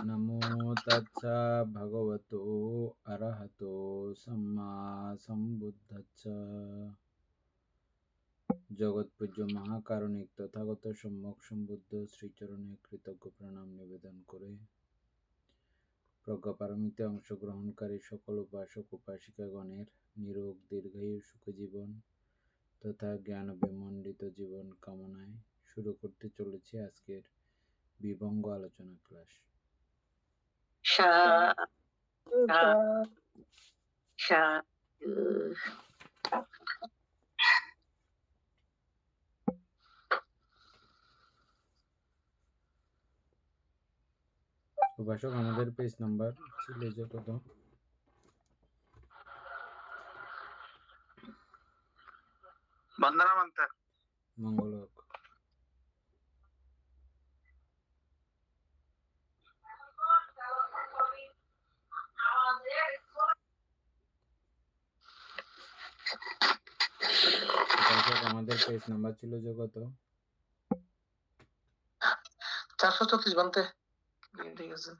নমো তাচ্ছা ভগবতো অরহতো সম্মা সম্বুদ্ধস্য। জগৎপূজ্য মহাকারণিক তথাগত সম্যক সম্বুদ্ধ শ্রীচরণে কৃতজ্ঞ প্রণাম নিবেদন করে প্রজ্ঞাপারমিতে অংশগ্রহণকারী সকল উপাসক উপাসিকাগণের নিরোগ দীর্ঘায়ু সুখজীবন তথা জ্ঞান বিমণ্ডিত জীবন কামনায় শুরু করতে চলেছি আজকের বিভঙ্গ আলোচনা ক্লাস। উপাসক আমাদের পেজ নাম্বার ছিল যে কত? মঙ্গল হোক। উপাসক আমাদের পেজ নাম্বার ছিল যে কত? 434 বানতে ঠিক আছে।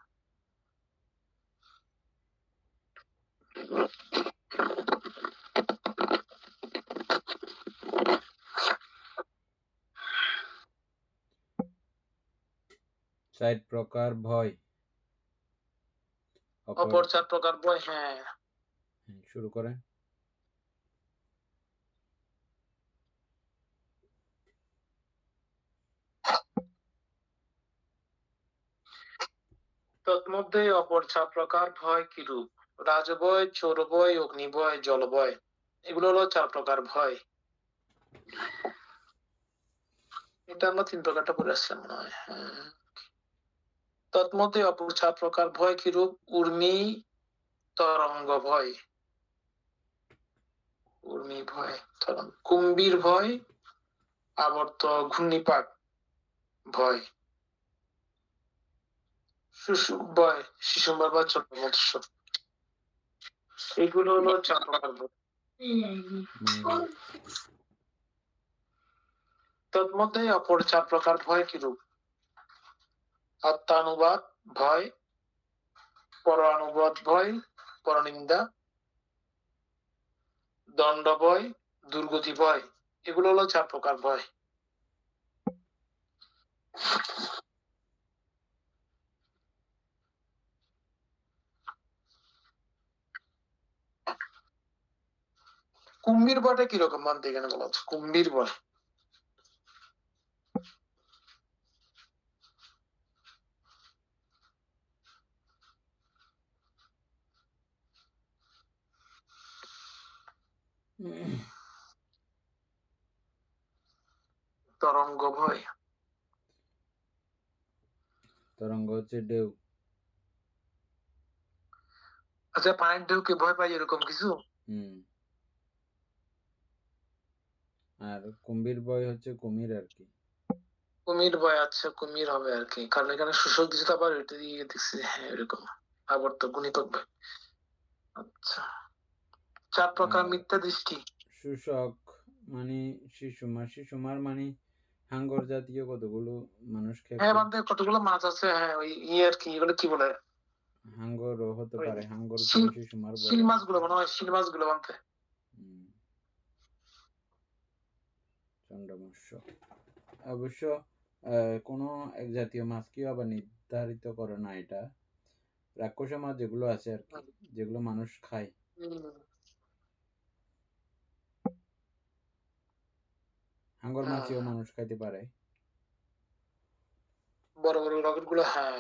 চার প্রকার ভয়। অপর 4 প্রকার ভয়। হ্যাঁ, শুরু করে। তন্মধ্যে অপর 4 প্রকার ভয় কিরূপ? রাজভয়, চোরভয়, অগ্নিভয়, জলভয়। এগুলো হলো 4 প্রকার ভয়। এটা আমরা 3 প্রকারটা পড়ে আসলাম মনে হয়। তন্মধ্যে অপর 4 প্রকার ভয় কিরূপ? উর্মি, তরঙ্গ ভয়, উর্মি ভয়, কুম্ভীর ভয়, আবর্ত ঘূর্ণিপাক ভয়, শুশুক ভয়, শিশুম্বর বা ছোট মৎস্য। এগুলো হলো 4 প্রকার ভয়। তন্মধ্যে অপর 4 প্রকার ভয় কিরূপ? আত্মানুবাদ ভয়, পরানুবাদ ভয়, পরনিন্দা, দণ্ড ভয়, দুর্গতি ভয়। এগুলো হলো 4 প্রকার ভয়। কুম্ভীর ভয়টা কিরকম মানতে এখানে বলা হচ্ছে? কুম্ভীর ভয় তরঙ্গ ভয়। তরঙ্গ হচ্ছে ঢেউ। আচ্ছা, পানির ঢেউকে ভয় পাই এরকম কিছু? আর কুম্ভীর ভয় হচ্ছে কুমির আর কি। কুমির ভয়। আচ্ছা, কুমির হবে আর কি, কারণ এখানে শোষক দিচ্ছে তো, আবার এটা দিয়ে দেখছি। হ্যাঁ, এরকম আবর্ত গুণিতক ভয়। আচ্ছা, 4 প্রকার মিথ্যা দৃষ্টি। শোষক মানে শিশুমার মানে হাঙ্গর জাতীয় কতগুলো মানুষ খেয়ে। হ্যাঁ, বান্ধে কতগুলো মাছ আছে। হ্যাঁ, ওই আর কি, এগুলো কি বলে? হাঙ্গরও হতে পারে। হাঙ্গর শিশুমার শিল মাছগুলো মনে হয়, শিল মাছগুলো বান্ধে। চন্দ্রমৎস্য অবশ্য কোনো এক জাতীয় মাছকেও আবার নির্ধারিত করে না এটা। রাক্ষস মাছ যেগুলো আছে আর কি, যেগুলো মানুষ খায়। হাঙ্গর মাছও মানুষ খাইতে পারে, বড় বড় রকেট গুলো। হ্যাঁ,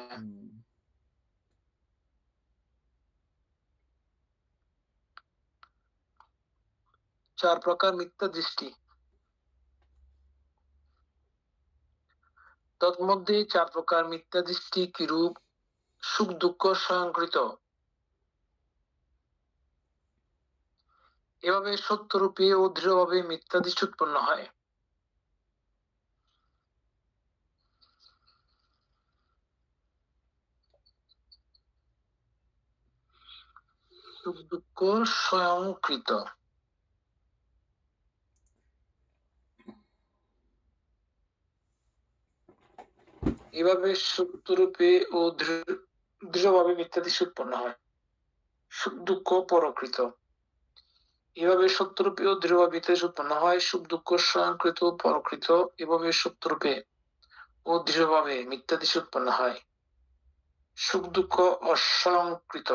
4 প্রকার মিথ্যা দৃষ্টি। তন্মধ্যে 4 প্রকার মিথ্যা দৃষ্টি কিরূপ? সুখ দুঃখ স্বয়ংকৃত। এভাবে সত্যরূপে ও দৃঢ়ভাবে মিথ্যা দৃষ্টি উৎপন্ন হয়। সুখ দুঃখ স্বয়ংকৃত। এভাবে সত্যরূপে ও দৃঢ়ভাবে মিথ্যা দৃষ্টি উৎপন্ন হয়। সুখ দুঃখ পরকৃত। এভাবে সত্যরূপে ও দৃঢ়ভাবে মিথ্যা দৃষ্টি উৎপন্ন হয়। সুখ দুঃখ স্বয়ংকৃত পরকৃত। এভাবে সত্যরূপে ও দৃঢ়ভাবে মিথ্যা দৃষ্টি উৎপন্ন হয়। সুখ দুঃখ অস্বয়ংকৃত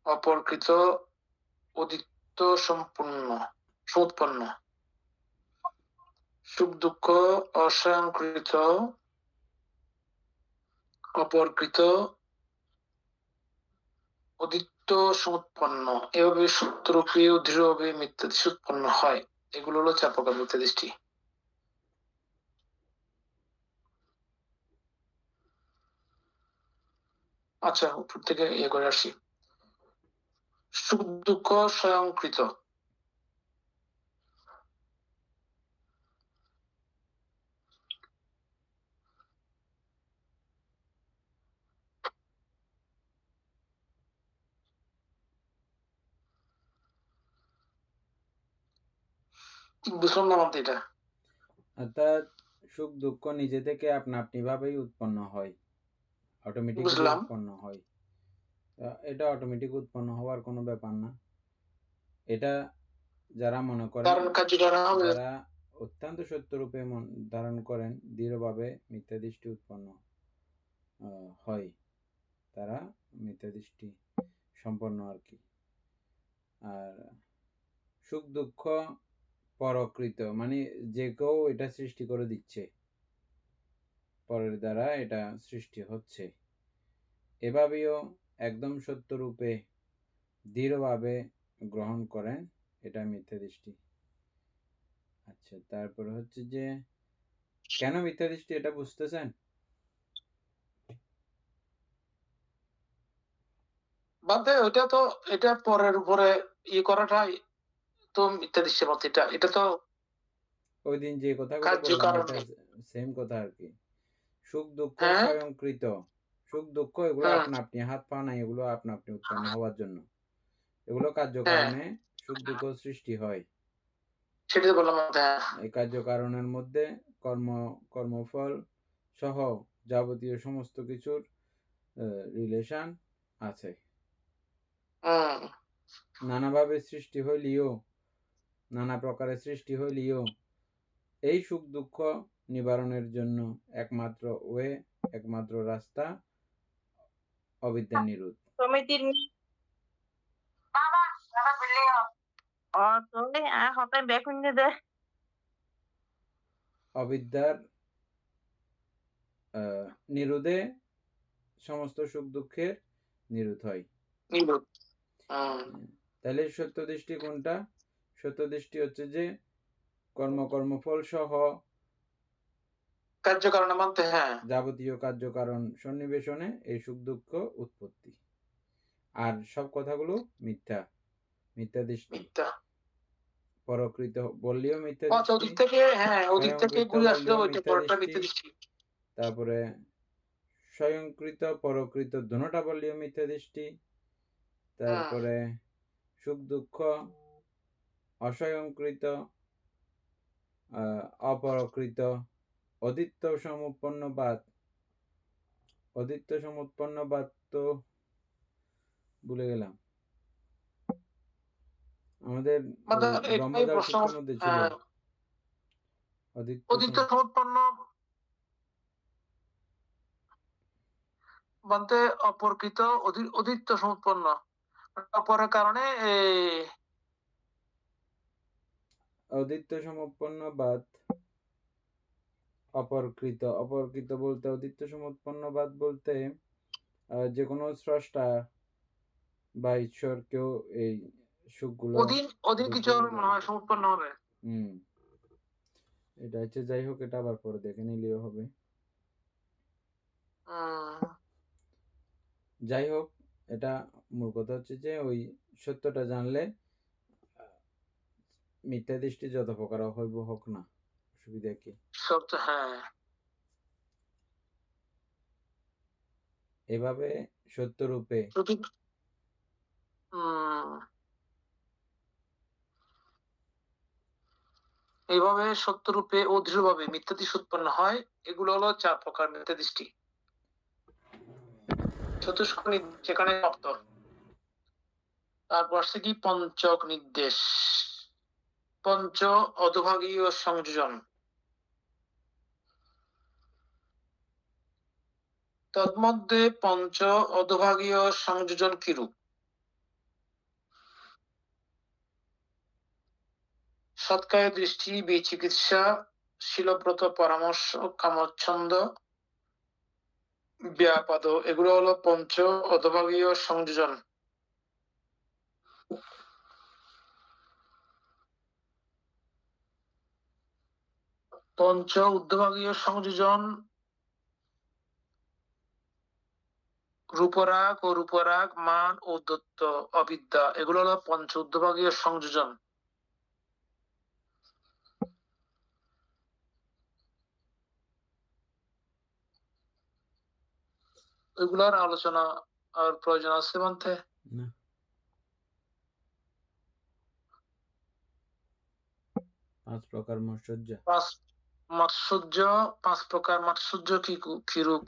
অপরকৃত অদিত্য সম্পূর্ণ সমুৎপন্ন। সুখ দুঃখ অস্বয়ংকৃত অপরকৃত অদিত্য সমুৎপন্ন। এভাবে সত্যরূপে ও দৃঢ়ভাবে মিথ্যা দৃষ্টি উৎপন্ন হয়। এগুলো হলো 4 প্রকার মিথ্যা দৃষ্টি। আচ্ছা, উপর থেকে ইয়ে করে আসি। সুখ দুঃখ স্বয়ংকৃত। বুঝলাম না আমাদের এটা। অর্থাৎ সুখ দুঃখ নিজে থেকে আপনা আপনি ভাবেই উৎপন্ন হয়, অটোমেটিক্যালি বুঝলাম। উৎপন্ন হয়। এটা অটোমেটিক উৎপন্ন হওয়ার কোনো ব্যাপার না। এটা যারা মনে করেন, কারণ কার্যকারণ হবে। যারা অত্যন্ত সত্যরূপে মন ধারণ করেন, দৃঢ়ভাবে মিথ্যা দৃষ্টি উৎপন্ন হয়, তারা মিথ্যা দৃষ্টি সম্পন্ন আর কি। আর সুখ দুঃখ পরকৃত মানে যে কেউ এটা সৃষ্টি করে দিচ্ছে, পরের দ্বারা এটা সৃষ্টি হচ্ছে। এভাবেও একদম সত্যরূপে দৃঢ়ভাবে গ্রহণ করেন, এটা মিথ্যা দৃষ্টি। আচ্ছা, তারপর হচ্ছে যে কেন মিথ্যা দৃষ্টি, এটা বুঝতেছেন? বাদে ওইটা তো, এটা পরের উপরে ইয়ে করাটাই তো মিথ্যা দৃষ্টির মতো। এটা এটা তো ওই দিন যে কথাগুলো বললাম কার্যকারণ। এটা সেম কথা আর কি। সুখ দুঃখ হ্যাঁ। স্বয়ংকৃত। সুখ দুঃখ এগুলো হুম। আপনা আপনি, হাত পা নাই, এগুলো আপনা আপনি উৎপন্ন হওয়ার জন্য। এগুলো হ্যাঁ, কার্যকারণে সুখ দুঃখ সৃষ্টি হয়। সেটাই তো বললাম। হ্যাঁ। এই কার্যকারণের মধ্যে কর্মফল সহ যাবতীয় সমস্ত কিছুর রিলেশন আছে। হুম। নানাভাবে সৃষ্টি হইলেও, নানা প্রকারের সৃষ্টি হইলেও এই সুখ দুঃখ নিবারণের জন্য একমাত্র ওয়ে, একমাত্র রাস্তা অবিদ্যার নিরোধ। সমিতির অবিদ্যার নিরোধে সমস্ত সুখ দুঃখের নিরোধ হয়। নিরোধ। হুম। তাহলে সত্য দৃষ্টি কোনটা? সত্য দৃষ্টি হচ্ছে যে কর্মফল সহ কার্যকারণে মানতে। হ্যাঁ। যাবতীয় কার্যকারণ সন্নিবেশনে এই সুখ দুঃখ উৎপত্তি। আর সব কথাগুলো মিথ্যা, মিথ্যা দৃষ্টি। মিথ্যা। পরকৃত বললেও মিথ্যা আচ্ছা, দৃষ্টি, ওদিক থেকে, হ্যাঁ, ওদিক থেকে স্বয়ংকৃত ঘুরে আসলে বললেও ওইটা মিথ্যা পরেরটা দৃষ্টি, মিথ্যা দৃষ্টি। তারপরে স্বয়ংকৃত পরকৃত দুটোটা বললেও মিথ্যা দৃষ্টি, তারপরে সুখ দুঃখ অস্বয়ংকৃত অপরকৃত অদিত্য সমুৎপন্নবাদ। অদিত্য সমুৎপন্নবাদ তো ভুলে গেলাম, আমাদের মানে এটাই ব্রহ্মজাল প্রশ্ন। সূত্রের মধ্যে ছিল। হ্যাঁ, অদিত্য সমুৎপন্ন বলতে অপরকৃত অদিত্য সমুৎপন্ন অপরের কারণে অদিত্য সমুৎপন্নবাদ অপরকৃত। অপরকৃত বলতে অদিত্য সমুৎপন্নবাদ বলতে যে কোনো স্রষ্টা বা ঈশ্বর কেউ এই সুখগুলো অধীন কিছু মনে হয় সমুৎপন্ন হবে। এটা হচ্ছে, যাই হোক, এটা আবার পরে দেখে নিলেও হবে। যাই হোক, এটা মূল কথা হচ্ছে যে ওই সত্যটা জানলে মিথ্যা দৃষ্টি যত প্রকার হইব হোক না, অসুবিধা কি? সত্য। হ্যাঁ। এভাবে সত্যরূপে এইভাবে সত্যরূপে ও দৃঢ়ভাবে মিথ্যা দৃষ্টি উৎপন্ন হয়। এগুলো হলো 4 প্রকার মিথ্যা দৃষ্টি। চতুষ্ক সেখানে সমাপ্ত। তারপর আসছে কি পঞ্চক নির্দেশ, পঞ্চ অধোভাগীয় সংযোজন। তন্মধ্যে পঞ্চ অধোভাগীয় সংযোজন কিরূপ? সৎকায় দৃষ্টি, বিচিকিৎসা, শীলব্রত, পরামর্শ, কামচ্ছন্দ, ব্যাপাদ, এগুলো হলো পঞ্চ অধোভাগীয় সংযোজন। পঞ্চ ঊর্ধ্বভাগীয় সংযোজন রূপরাগ ও রূপরাগ, মান ও দত্ত, অবিদ্যা, এগুলো হলো পঞ্চ ঊর্ধ্বভাগীয় সংযোজন। এগুলার আলোচনা আর প্রয়োজন আছে মধ্যে? না। 5 প্রকার মাৎসর্য। 5 মাৎসর্য, 5 প্রকার মাৎসর্য কিরূপ?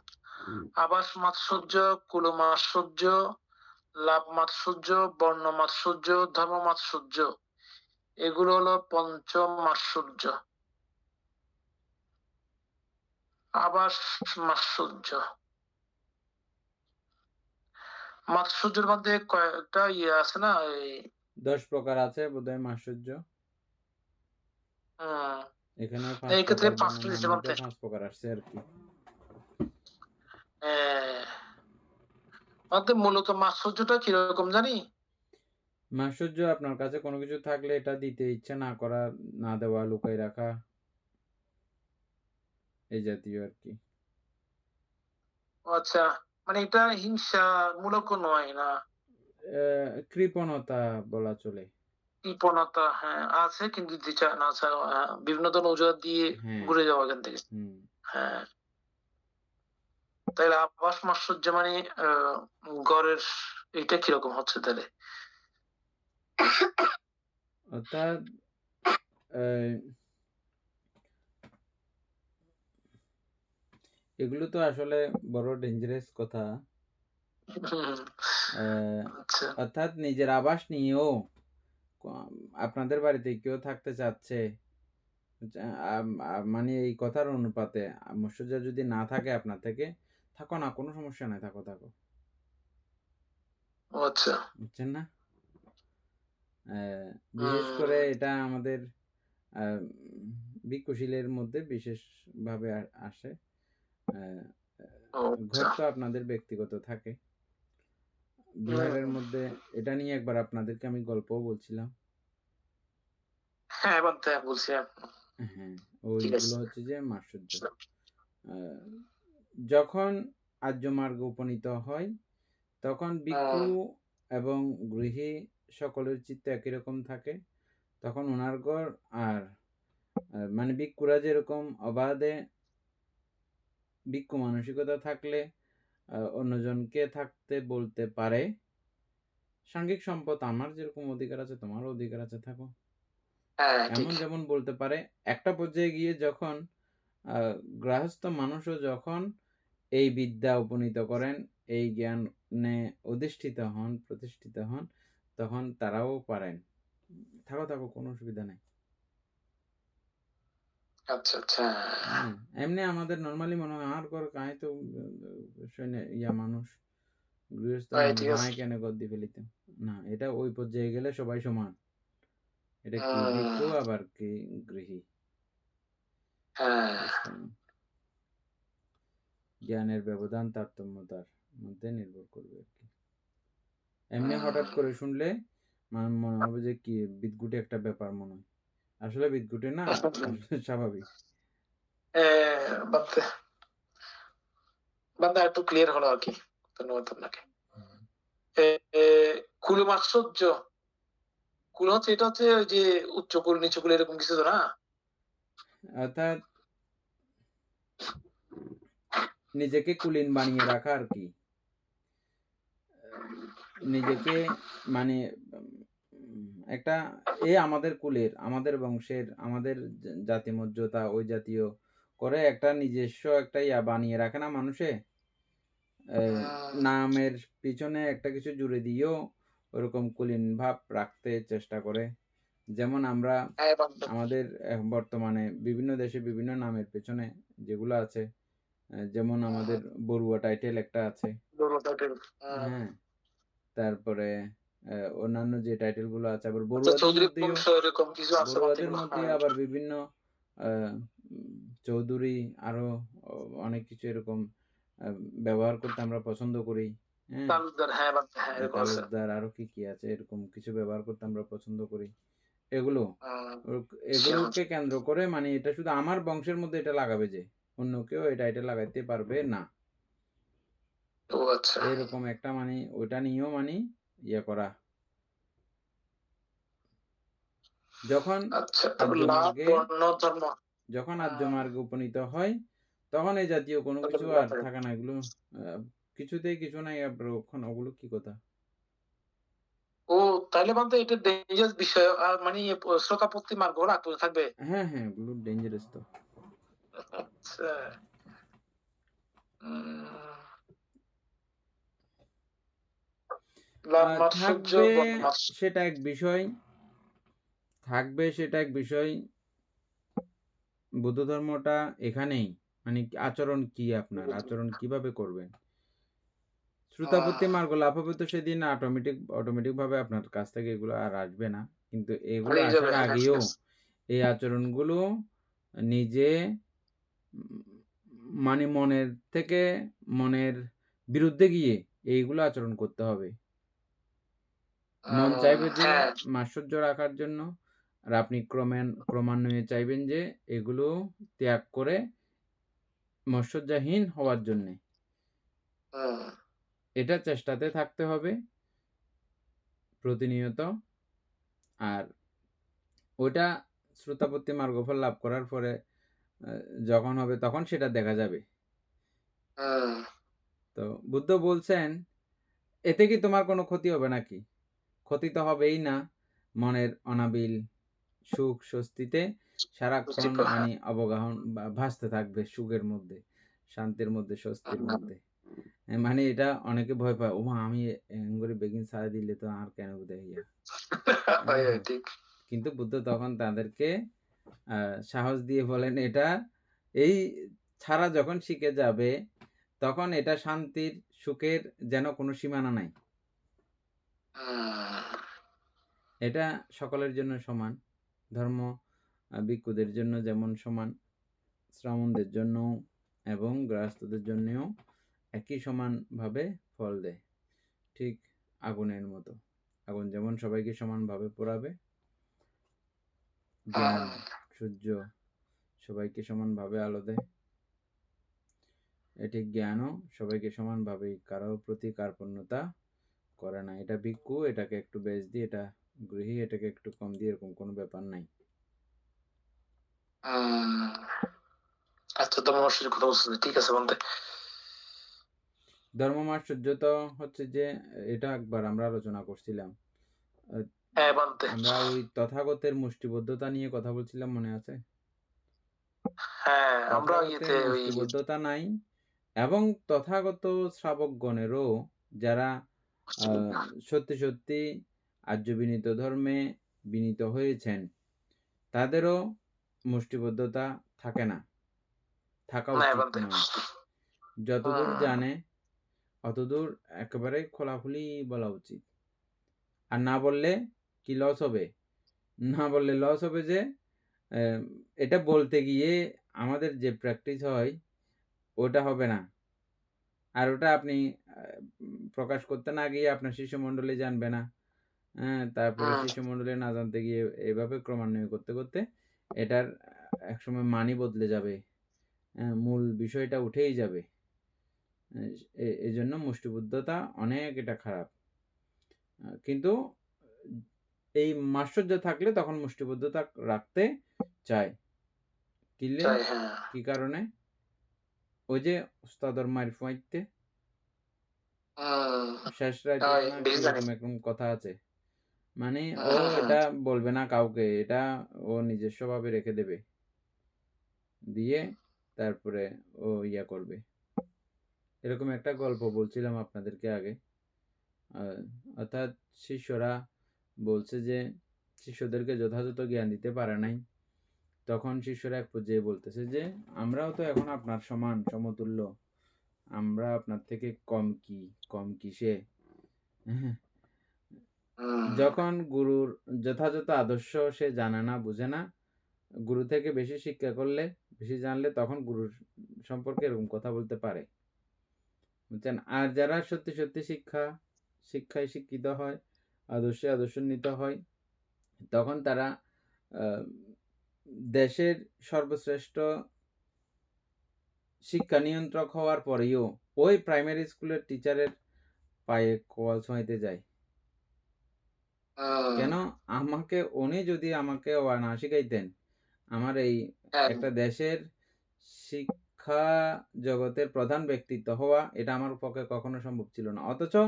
আবাস মাৎসর্য, কুল মাৎসর্য, লাভ মাৎসর্য, বর্ণ মাৎসর্য, ধর্ম মাৎসর্য, এগুলো হলো পঞ্চম মাৎসর্য। আবাস মাৎসর্য, মাৎসর্যের মধ্যে কয়েকটা আছে না? 10 প্রকার আছে বোধহয় মাৎসর্য। এখানে 5 এই ক্ষেত্রে প্রকার 5টা বর্ণনার মধ্যে 5 প্রকার আসছে আর কি। মূলত মাৎসর্যটা কিরকম জানি? মাৎসর্য আপনার কাছে কোনো কিছু থাকলে এটা দিতে ইচ্ছা না করা, না দেওয়া, লুকাই রাখা, এই জাতীয় আর কি। আচ্ছা, মানে এটা হিংসা মূলক নয় না? কৃপণতা বলা চলে। কৃপণতা, হ্যাঁ আছে, কিন্তু দিতে চায় না, বিভিন্ন ধরনের অজুহাত দিয়ে ঘুরে যাওয়া এখান থেকে। হ্যাঁ, তাহলে আবাস মাৎসর্য মানে গড়ের এটা কিরকম হচ্ছে তাহলে? অর্থাৎ এগুলো তো আসলে বড় ডেঞ্জারাস কথা। অর্থাৎ নিজের আবাস নিয়েও আপনাদের বাড়িতে কেউ থাকতে চাচ্ছে, মানে এই কথার অনুপাতে মাৎসর্য যদি না থাকে আপনার থেকে, থাকো না, কোনো সমস্যা নাই, থাকো থাকো। আচ্ছা, বুঝছেন না? বিশেষ করে এটা আমাদের ভিক্ষুশীলের মধ্যে বিশেষ ভাবে আসে। ঘর তো আপনাদের ব্যক্তিগত থাকে। বিহারের মধ্যে এটা নিয়ে একবার আপনাদেরকে আমি গল্পও বলছিলাম। হ্যাঁ, বলছি। হ্যাঁ, ওইগুলো হচ্ছে যে মাৎসর্য। যখন আর্য মার্গে উপনীত হয় তখন ভিক্ষু এবং গৃহী সকলের চিত্ত একই রকম থাকে। তখন ওনার ঘর আর মানে ভিক্ষুরা যেরকম অবাধে ভিক্ষু মানসিকতা থাকলে অন্যজনকে থাকতে বলতে পারে, সাংঘিক সম্পদ আমার যেরকম অধিকার আছে তোমারও অধিকার আছে, থাকো, এমন যেমন বলতে পারে। একটা পর্যায়ে গিয়ে যখন গৃহস্থ মানুষও যখন এই বিদ্যা উপনীত করেন, এই জ্ঞানে অধিষ্ঠিত হন, প্রতিষ্ঠিত হন, তখন তারাও পারেন, থাকো থাকো, কোনো অসুবিধা নেই। আচ্ছা আচ্ছা। এমনি আমাদের নরমালি মনে হয় আর ঘর কাই তো মানুষ গৃহস্থ মানুষ কেন গদ দিয়ে ফেলিতে না, এটা ওই পর্যায়ে গেলে সবাই সমান। এটা কি ভিক্ষু আবার কি গৃহী, জ্ঞানের ব্যবধান তারতম্যতার মধ্যে নির্ভর করবে আর কি। এমনি হঠাৎ করে শুনলে মনে হবে যে কি বিদঘুটে একটা ব্যাপার মনে হয়, আসলে বিদঘুটে না, আসলে স্বাভাবিক। একটু ক্লিয়ার হলো আর কি, ধন্যবাদ আপনাকে। কুল মাৎসর্য, কুল হচ্ছে এটা হচ্ছে যে উচ্চ কুল নিচু কুল এরকম কিছু তো না? অর্থাৎ নিজেকে কুলীন বানিয়ে রাখা আর কি, নিজেকে মানে একটা আমাদের কুলের, আমাদের বংশের, আমাদের জাতিমর্যাদা ওই জাতীয় করে একটা নিজস্ব একটা বানিয়ে রাখে না মানুষে? নামের পিছনে একটা কিছু জুড়ে দিয়েও ওরকম কুলীন ভাব রাখতে চেষ্টা করে। যেমন আমরা হ্যাঁ বন্ধু। আমাদের বর্তমানে বিভিন্ন দেশে বিভিন্ন নামের পেছনে যেগুলো আছে, যেমন আমাদের বড়ুয়া টাইটেল একটা আছে। দুর্লভ হ্যাঁ? তারপরে অন্যান্য যে টাইটেল গুলো আছে আবার আচ্ছা, বড়ুয়াদের চৌধুরী মধ্যেও বংশ এরকম কিছু আছে বলতে এগুলো। হ্যাঁ। আবার বিভিন্ন আ চৌধুরী আরো অ অনেক কিছু এরকম আ ব্যবহার করতে আমরা পছন্দ করি। হ্যাঁ? তালুকদার, হ্যাঁ বন্ধু, হ্যাঁ এরকম আছে। তালুকদার আরো কি আছে এরকম কিছু ব্যবহার করতে আমরা পছন্দ করি। এগুলো হুম, এগুলোকে কেন্দ্র করে মানে এটা শুধু আমার বংশের মধ্যে এটা লাগাবে যে, অন্য কেউ এই টাইটেল লাগাইতে পারবে না। ও আচ্ছা। এরকম একটা মানে ওইটা নিয়েও মানে করা। যখন আচ্ছা, তবে আর্য লাভ, মার্গে বর্ণ, ধর্ম। উপনীত হয়, তখন এই জাতীয় কোনো তাহলে কিছু মিলা আর থাকে। থাকে না। এগুলো আ কিছুতেই কিছু নাই আপনার ওগুলো কি কথা? ও, তাহলে বন্ধু এটা ডেঞ্জারাস বিষয়। আর মানে শ্রোতাপত্তি মার্গ রাখতে থাকবে। হ্যাঁ, হ্যাঁ, এগুলো ডেঞ্জারাস তো। আচ্ছা। উম, লাভ মাৎসর্য, থাকবে বর্ণ মাৎসর্য। সেটা এক বিষয়, থাকবে সেটা এক বিষয়। বৌদ্ধ ধর্মটা এখানেই। মানে আচরণ কি আপনার? আচরণ কিভাবে করবেন? শ্রোতাপত্তি মার্গ লাভ হবে তো সেদিন অটোমেটিক ভাবে আপনার কাছ থেকে এগুলো আর আসবে না। কিন্তু এগুলো হারিয়ে যাবে, আসার হ্যাঁ ঠিক আগেও আছে। এই আচরণগুলো নিজে উম মানে থেকে মনের বিরুদ্ধে গিয়ে এইগুলো আচরণ করতে হবে। মন চাইবে যে হ্যাঁ। মাৎসর্য রাখার জন্য, আর আপনি ক্রমান্বয়ে চাইবেন যে এগুলো ত্যাগ করে মৎসর্যাহীন হওয়ার জন্যে। হুম, এটা চেষ্টাতে থাকতে হবে প্রতিনিয়ত। আর ওইটা শ্রোতাপত্তি মার্গফল লাভ করার পরে আ যখন হবে তখন সেটা দেখা যাবে। হুম, তো বুদ্ধ বলছেন, "এতে কি তোমার কোনো ক্ষতি হবে নাকি? ক্ষতি তো হবেই না। মনের অনাবিল সুখ স্বস্তিতে বুঝতে সারাক্ষণ হ্যাঁ। মানে অবগাহন বা ভাসতে থাকবে সুখের মধ্যে, শান্তির মধ্যে, স্বস্তির মধ্যে।" মানে এটা অনেকে ভয় পায়। ওমা আমি করে বেগিন ছাড়া দিলে তো আর কেন দেহিয়া। হয়, হ্যাঁ? ঠিক। কিন্তু বুদ্ধ তখন তাদেরকে আ সাহস দিয়ে বলেন, "এটা এই ছাড়া যখন শিখে যাবে, তখন এটা শান্তির, সুখের যেন কোনো সীমানা নাই। হুম, এটা সকলের জন্য সমান। ধর্ম ভিক্ষুদের জন্য যেমন সমান, শ্রামণদের জন্যও এবং গৃহস্থদের জন্যেও একই সমানভাবে ফল দেয়। ঠিক আগুনের মতো। আগুন যেমন সবাইকে সমানভাবে পোড়াবে, জ্ঞান, হুম, সূর্য সবাইকে সমানভাবে আলো দেয়। এটি জ্ঞানও সবাইকে সমানভাবেই কারো প্রতি কার্পণ্যতা করে না। এটা ভিক্ষু, এটাকে একটু বেশ দিই, এটা গৃহী, এটাকে একটু কম দিই, এরকম কোনো ব্যাপার নাই। হুম। আচ্ছা, ধর্মমর্ষির কথা বলছেন, ঠিক আছে বন্ধু। ধর্মমাশ্চর্য তো হচ্ছে যে এটা একবার আমরা আলোচনা করছিলাম। আ হ্যাঁ বন্ধু। আমরা ওই তথাগতের মুষ্টিবদ্ধতা নিয়ে কথা বলছিলাম মনে আছে? হ্যাঁ, আমরা তথাগতের ইয়েতে ওই মুষ্টিবদ্ধতা নাই এবং তথাগত শ্রাবকগণেরও যারা আ সত্যি আর্য বিনীত ধর্মে বিনীত হয়েছেন, তাদেরও মুষ্টিবদ্ধতা থাকে না। থাকা না উচিত বন্ধু। নয়। যতদূর হুম, জানে অতদূর একেবারে খোলাখুলি বলা উচিত। আর না বললে কি লস হবে? না বললে লস হবে যে অ্যা এটা বলতে গিয়ে আমাদের যে প্র্যাকটিস হয় ওটা হবে না। আর ওটা আপনি আ প্রকাশ করতে না গিয়ে আপনার শিষ্যমন্ডলী জানবে না। হ্যাঁ? তারপরে হুম, শিষ্যমন্ডলী না জানতে গিয়ে এভাবে ক্রমান্বয়ে করতে এটার একসময় মানই বদলে যাবে। মূল বিষয়টা উঠেই যাবে। এজন্য মুষ্টিবদ্ধতা অনেক এটা খারাপ। কিন্তু এই মাশ্চর্য থাকলে তখন মুষ্টিবদ্ধতা রাখতে চায়। কিলে চাই, হ্যাঁ। কি কারণে? ওই যে উস্তাদর মাইর ফাইতে হুম, শেষ রাইতে ওই না বেশ কি জানি। এরকম কথা আছে। মানে ও হুম, এটা বলবে না কাউকে, এটা ও নিজস্বভাবে রেখে দেবে। দিয়ে তারপরে ও ইয়া করবে। এরকম একটা গল্প বলছিলাম আপনাদেরকে আগে। অর্থাৎ শিষ্যরা বলছে যে শিষ্যদেরকে যথাযথ জ্ঞান দিতে পারে নাই। তখন শিষ্যরা এক পর্যায়ে বলতেছে যে আমরাও তো এখন আপনার সমান সমতুল্য, আমরা আপনার থেকে কম কিসে? হুম, যখন গুরুর যথাযথ আদর্শ সে জানে না, বুঝে না, গুরু থেকে বেশি শিক্ষা করলে, বেশি জানলে তখন গুরুর সম্পর্কে এরকম কথা বলতে পারে, বুঝছেন? আর যারা সত্যি সত্যি শিক্ষায় শিক্ষিত হয়, আদর্শান্বিত হয়, তখন তারা আহ, দেশের সর্বশ্রেষ্ঠ শিক্ষা নিয়ন্ত্রক হওয়ার পরেও ওই প্রাইমারি স্কুলের টিচারের পায়ে কোয়াল ছোঁয়াইতে যায়। হুম, কেন? উনি যদি আমাকে না শিখাইতেন, আমার এই হ্যাঁ, একটা দেশের শিক্ষা জগতের প্রধান ব্যক্তিত্ব হওয়া, এটা আমার পক্ষে কখনো সম্ভব ছিল না।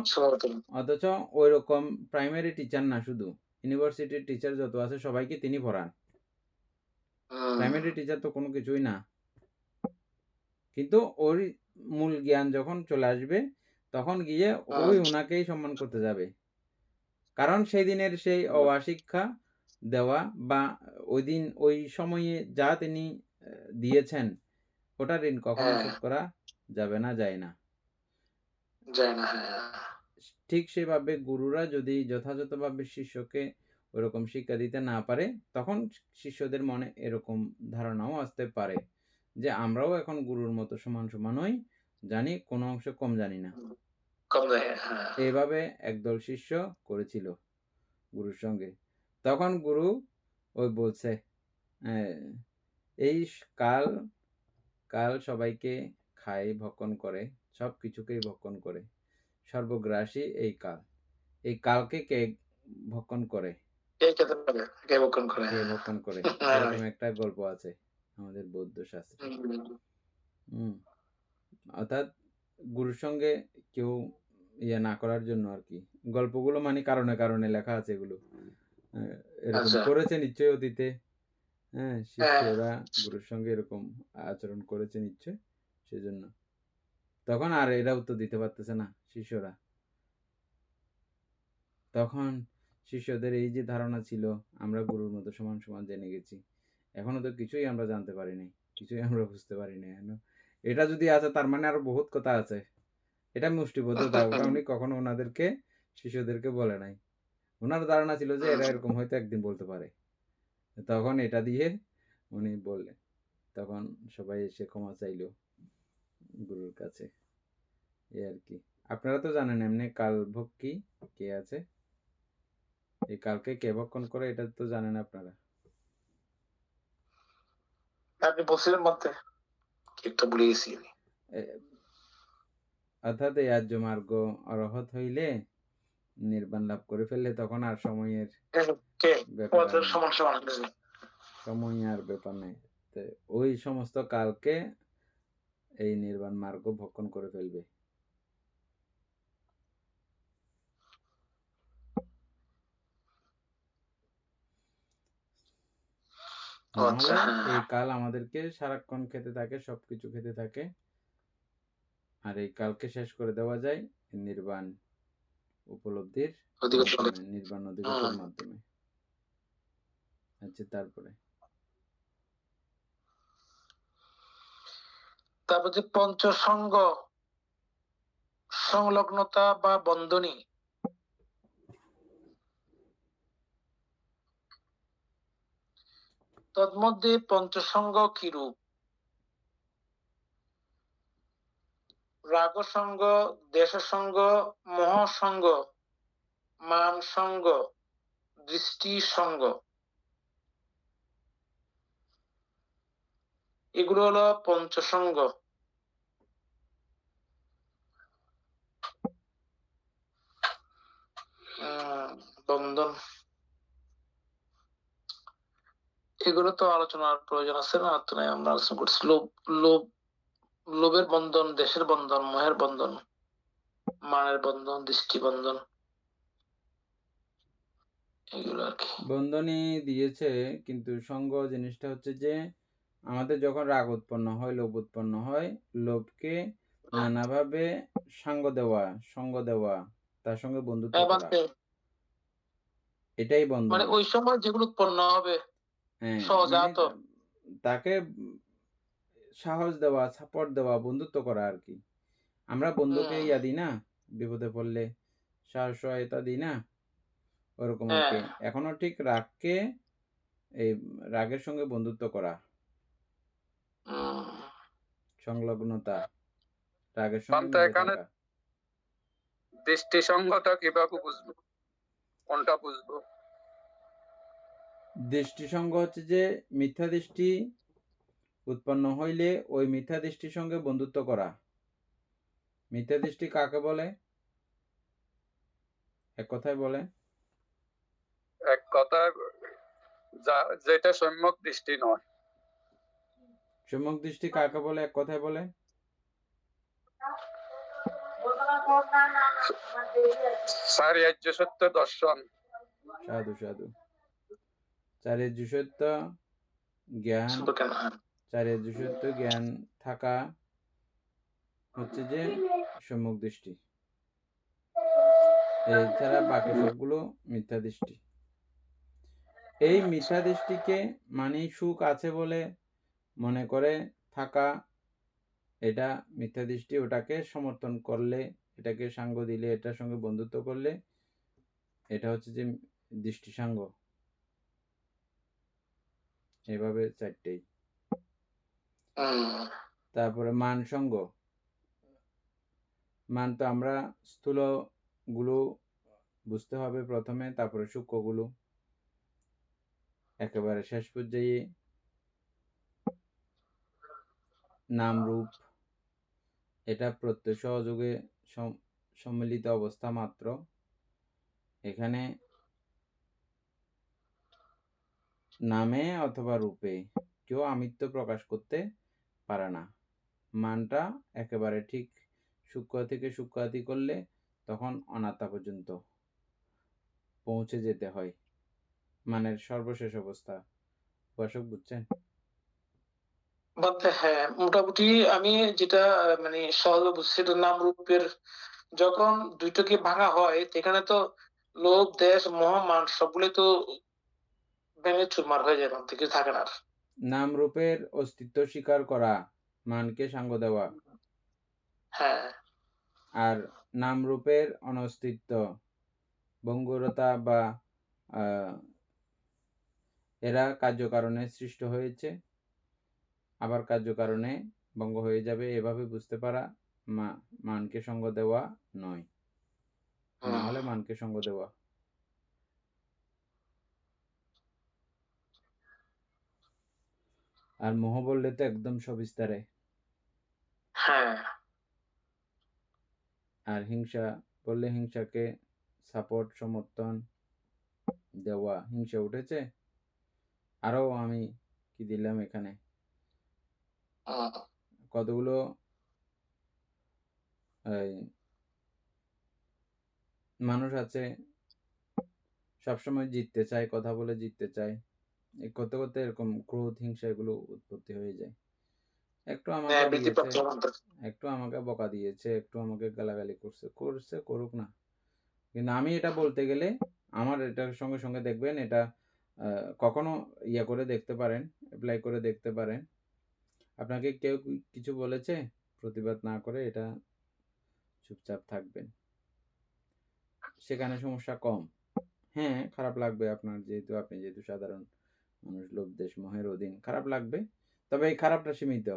সমতুল, অথচ ওই রকম প্রাইমারি টিচার না, শুধু ইউনিভার্সিটির টিচার যত আছে সবাইকে তিনি পড়ান। হুম, প্রাইমারি টিচার তো কোনো কিছুই না। কিন্তু ওর মূল জ্ঞান যখন চলে আসবে, তখন গিয়ে হুম, ওই উনাকেই সম্মান করতে যাবে। কারণ সেই দিনের সেই অশিক্ষা দেওয়া বা ওই সময়ে যা তিনি দিয়েছেন, ওটার ঋণ কখনো হ্যাঁ, শোধ করা যাবে না, যায় না। যায় না, হ্যাঁ, ঠিক সেভাবে গুরুরা যদি যথাযথভাবে শিষ্যকে ওরকম শিক্ষা দিতে না পারে, তখন শিষ্যদের মনে এরকম ধারণাও আসতে পারে যে আমরাও এখন গুরুর মতো সমান সমান হই, জানি, কোনো অংশ কম জানি না। কম যায়, হ্যাঁ, এভাবে একদল শিষ্য করেছিল গুরুর সঙ্গে। তখন গুরু ওই বলছে, আহ, এই কাল কাল সবাইকে খায়, ভক্ষণ করে, সব কিছুকেই ভক্ষণ করে, সর্বগ্রাসী এই কালকে কে ভক্ষণ করে? কে খেতে পারে, কে ভক্ষণ করে, কে ভক্ষণ করে? হ্যাঁ, এরকম একটা গল্প আছে আমাদের বৌদ্ধ শাস্ত্রে। হুম, হুম। অর্থাৎ গুরুর সঙ্গে কেউ ইয়ে না করার জন্য আর কি। গল্পগুলো মানে কারণে কারণে লেখা আছে এগুলো। আহ, এরকম আচ্ছা, করেছে নিশ্চয়ই অতীতে। হ্যাঁ, হ্যাঁ, শিষ্যরা গুরুর সঙ্গে এরকম আচরণ করেছে নিশ্চয়, সেজন্য। তখন আর এরা উত্তর দিতে পারতেছে না শিষ্যরা। তখন শিষ্যদের এই যে ধারণা ছিল আমরা গুরুর মতো সমান সমান জেনে গেছি, এখনো তো কিছুই আমরা জানতে পারি নাই, কিছুই আমরা বুঝতে পারি নাই এখনো। এটা যদি আছে তার মানে আরো বহুত কথা আছে। এটা মুষ্টিবদ্ধতা, ওটা উনি কখনো ওনাদেরকে শিষ্যদেরকে বলে নাই। ওনার ধারণা ছিল যে এরা হুম, এরকম হয়তো একদিন বলতে পারে, তখন এটা দিয়ে উনি বললেন। তখন সবাই এসে ক্ষমা চাইলো গুরুর কাছে, এই আর কি। আপনারা তো জানেন এমনি কালভোগ কি, কে আছে, এই কালকে কে ভক্ষণ করে, এটা তো জানেন আপনারা। আপনি বলছিলেন মধ্যে কি একটা ভুলে গেছি আমি। এ- অর্থাৎ এই আর্য মার্গ অরহত হইলে, নির্বাণ লাভ করে ফেললে, তখন আর সময়ের কে ব্যাপার আর নেই। সমান সমান হয়ে যাবে। সময় আর ব্যাপার নেই। তো ওই সমস্ত কালকে এই নির্বাণ মার্গ ভক্ষণ করে ফেলবে। ও আচ্ছা, নাহলে হ্যাঁ, এই কাল আমাদেরকে সারাক্ষণ খেতে থাকে, সবকিছু খেতে থাকে, আর এই কালকে শেষ করে দেওয়া যায় নির্বাণ উপলব্ধির ওদিকে চলে, মাধ্যমে, নির্বাণ হুম, অধিগতের মাধ্যমে। আচ্ছা, তারপরে তারপর যে পঞ্চসঙ্গ সংলগ্নতা বা বন্ধনী, তন্মধ্যে পঞ্চসঙ্গ কিরূপ? রাগসঙ্গ, দেশসঙ্গ, মোহসঙ্গ, মান সঙ্গ, দৃষ্টি সঙ্গ, এগুলো হলো পঞ্চসঙ্গ। বন্ধন, এগুলো তো আলোচনার প্রয়োজন আছে না, তো নাই, আমরা আলোচনা করছি লোভ লোভের বন্ধন, দেশের বন্ধন, মোহের বন্ধন, মানের বন্ধন, দৃষ্টি বন্ধন। এগুলো আর কি। বন্ধনী দিয়েছে, কিন্তু সঙ্গ জিনিসটা হচ্ছে যে আমাদের যখন রাগ উৎপন্ন হয়, লোভ উৎপন্ন হয়, লোভকে নানাভাবে সঙ্গ দেওয়া, তার সঙ্গে বন্ধুত্ব হ্যাঁ করা, বাদে, এটাই মানে বন্ধনী। ওই সময় যেগুলো উৎপন্ন হবে হ্যাঁ, মানে সহজাত। তাকে সাহস দেওয়া, সাপোর্ট দেওয়া, বন্ধুত্ব করা আর কি। আমরা বন্ধুকে হুম। ইয়া দিই না, বিপদে পড়লে সাহস সহায়তা দিই না, ওরকম আর হ্যাঁ। কি। এখনো ঠিক রাগকে, এই রাগের সঙ্গে বন্ধুত্ব করা, হুম। সংলগ্নতা, রাগের সঙ্গে পান্তা মিলে এখানে থাকা। দৃষ্টি সঙ্গটা কিভাবে বুঝবো, কোনটা বুঝবো? দৃষ্টিসঙ্গ হচ্ছে যে মিথ্যা দৃষ্টি উৎপন্ন হইলে ওই মিথ্যা দৃষ্টির সঙ্গে বন্ধুত্ব করা। মিথ্যা দৃষ্টি কাকে বলে? এক কথায় বলে। এক কথায় যেটা সম্যক দৃষ্টি নয়। সম্যক দৃষ্টি কাকে বলে এক কথায় বলে? সারিয়ার্য সত্য দর্শন। সাধু সাধু। চারির্য সত্য জ্ঞান, সম্পর্কে না। চারির্য সত্য জ্ঞান থাকা হচ্ছে যে সম্যক দৃষ্টি। এছাড়া বাকি সবগুলো মিথ্যা দৃষ্টি। এই মিথ্যা দৃষ্টিকে মানে সুখ আছে বলে মনে করে থাকা, এটা মিথ্যা দৃষ্টি। ওটাকে সমর্থন করলে, এটাকে সাঙ্গ দিলে, এটার সঙ্গে বন্ধুত্ব করলে, এটা হচ্ছে যে দৃষ্টি সাঙ্গ। এভাবে চারটেই। তারপরে মান সঙ্গ। মান তো আমরা স্থূল গুলো বুঝতে হবে প্রথমে, তারপরে সূক্ষ্মগুলো, একেবারে শেষ পর্যায়ে নাম রূপ। এটা প্রত্যয় সহযোগে সম্মিলিত অবস্থা মাত্র। এখানে নামে অথবা রূপে কেউ আমিত্ব প্রকাশ করতে পারে না। মানটা একেবারে ঠিক সূক্ষ্ম থেকে সূক্ষ্মাতি করলে তখন অনাত্মা পর্যন্ত পৌঁছে যেতে হয়, মানের সর্বশেষ অবস্থা। উপাসক বুঝছেন? হ্যাঁ, মোটামুটি আমি যেটা মানে সহজে বুঝছি, সেটা নাম রূপের যখন দুইটাকে ভাঙা হয়, সেখানে তো লোভ, দেশ, মোহ, মান সবগুলো তো ভেঙে চুরমার হয়ে যায়, তখন কিছু থাকে না আর। নাম রূপের অস্তিত্ব স্বীকার করা, মানকে সাঙ্গ দেওয়া। হ্যাঁ। আর নাম রূপের অনস্তিত্ব, ভঙ্গুরতা বা এরা কার্যকারণে সৃষ্ট হয়েছে, আবার কার্যকারণে ভঙ্গ হয়ে যাবে, এভাবে বুঝতে পারা মানকে সঙ্গ দেওয়া নয়। না হলে মানকে সঙ্গ দেওয়া। আর মোহ বললে তো একদম সবিস্তারে। হ্যাঁ। আর হিংসা বললে হিংসাকে সাপোর্ট, সমর্থন দেওয়া। হিংসা উঠেছে, আরো আমি কি দিলাম এখানে, কতগুলো মানুষ আছে সবসময় জিততে চায়, কথা বলে জিততে চায়, করতে করতে এরকম ক্রোধ, হিংসা এগুলো উৎপত্তি হয়ে যায়। একটু আমাকে দিয়েছে, একটু আমাকে বকা দিয়েছে, একটু আমাকে গালাগালি করছে, করুক না, কিন্তু আমি এটা বলতে গেলে আমার এটার সঙ্গে সঙ্গে দেখবেন, এটা কখনো ইয়া করে দেখতে পারেন, অ্যাপ্লাই করে দেখতে পারেন। আপনাকে কেউ কিছু বলেছে, প্রতিবাদ না করে এটা চুপচাপ থাকবেন, সেখানে সমস্যা কম। হ্যাঁ, খারাপ লাগবে আপনার, আপনি যেহেতু সাধারণ মানুষ, লোভ দেশ মোহের অধীন, খারাপ লাগবে। তবে এই খারাপটা সীমিত।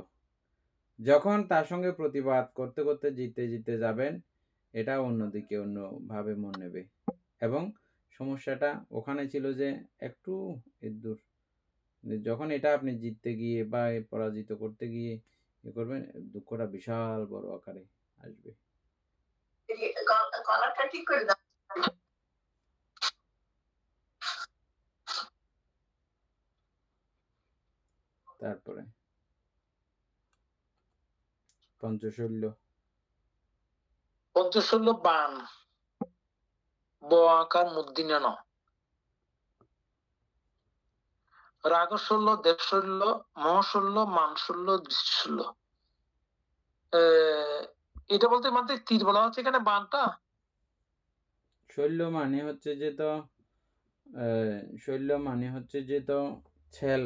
যখন তার সঙ্গে প্রতিবাদ করতে করতে জিততে জিততে যাবেন, এটা অন্যদিকে অন্যভাবে মন নেবে। এবং সমস্যাটা ওখানে ছিল যে একটু দূর, যখন এটা আপনি জিততে গিয়ে বা পরাজিত করতে গিয়ে করবেন, দুঃখটা বিশাল বড় আকারে আসবে। তারপরে পঞ্চশৈল্য। পঞ্চশৈল্য বান, ব আকার মূর্ধন্য ন। রাগশল্য, দেবশল্য, মোহশল্য, মানশল্য, দৃষ্টিশল্য। এটা বলতে মানে তীর বলা হচ্ছে এখানে, বানটা শৈল্য মানে হচ্ছে যে তো শৈল্য মানে হচ্ছে যে তো ছেল,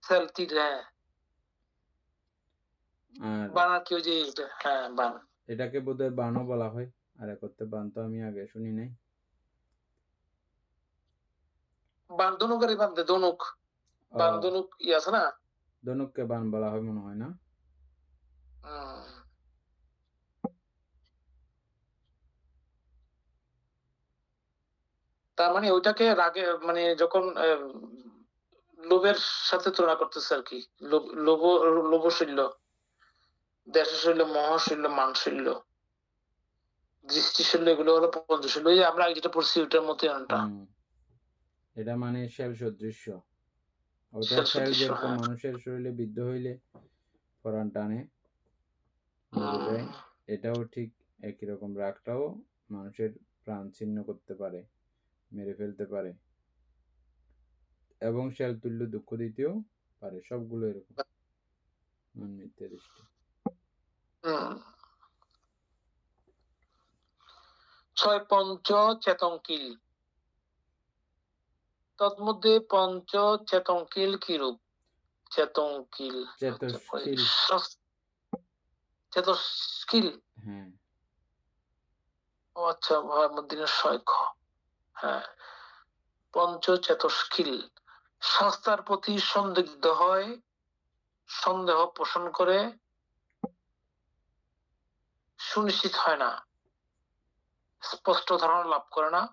সেল তীর, হ্যাঁ। আর বান আর কি ওই যে হ্যাঁ বান। এটাকে বোধহয় বানও বলা হয়। আর করতে বান তো আমি আগে শুনি নাই। বান ধনুকের বান, ধনুক, বান ধনুক আছে না, ধনুককে বান বলা হয় মনে হয় না। তার মানে ওইটাকে রাগে মানে যখন লোভের সাথে তুলনা করতেছে আর কি। লোভ, লোভশৈল্য, দেশশৈল্য, মোহশৈল্য, মানশৈল্য, দৃষ্টিশৈল্য, এগুলো হলো পঞ্চশৈল্য। ওই যে আমরা আগে যেটা পড়ছি ওইটার মতো অনেকটা। এটা মানে শেল সদৃশ্য। ওটা শেল শেল সদৃশ্য, যেরকম হ্যাঁ। মানুষের শরীরে বিদ্ধ হইলে পরাণ টানে, মরে যায়, এটাও ঠিক একই রকম। রাগটাও মানুষের প্রাণ ছিন্ন করতে পারে, মেরে ফেলতে পারে, এবং শেল তুল্য দুঃখ দিতেও পারে। সবগুলো এরকম মান মিথ্যা দৃষ্টি। ছয় পঞ্চ চেতঙ্কিল, তন্মধ্যে পঞ্চ চেতঙ্কিল কিরূপ? চেতঙ্কিল, চেতস্কিল, চেতস্কিল, হ্যাঁ। ও আচ্ছা, মহামুদ্দিনের 6 খ, হ্যাঁ। পঞ্চ চেতস্কিল, শাস্তার প্রতি সন্দিগ্ধ হয়, সন্দেহ পোষণ করে, সুনিশ্চিত হয় না, স্পষ্ট ধারণা লাভ করে না,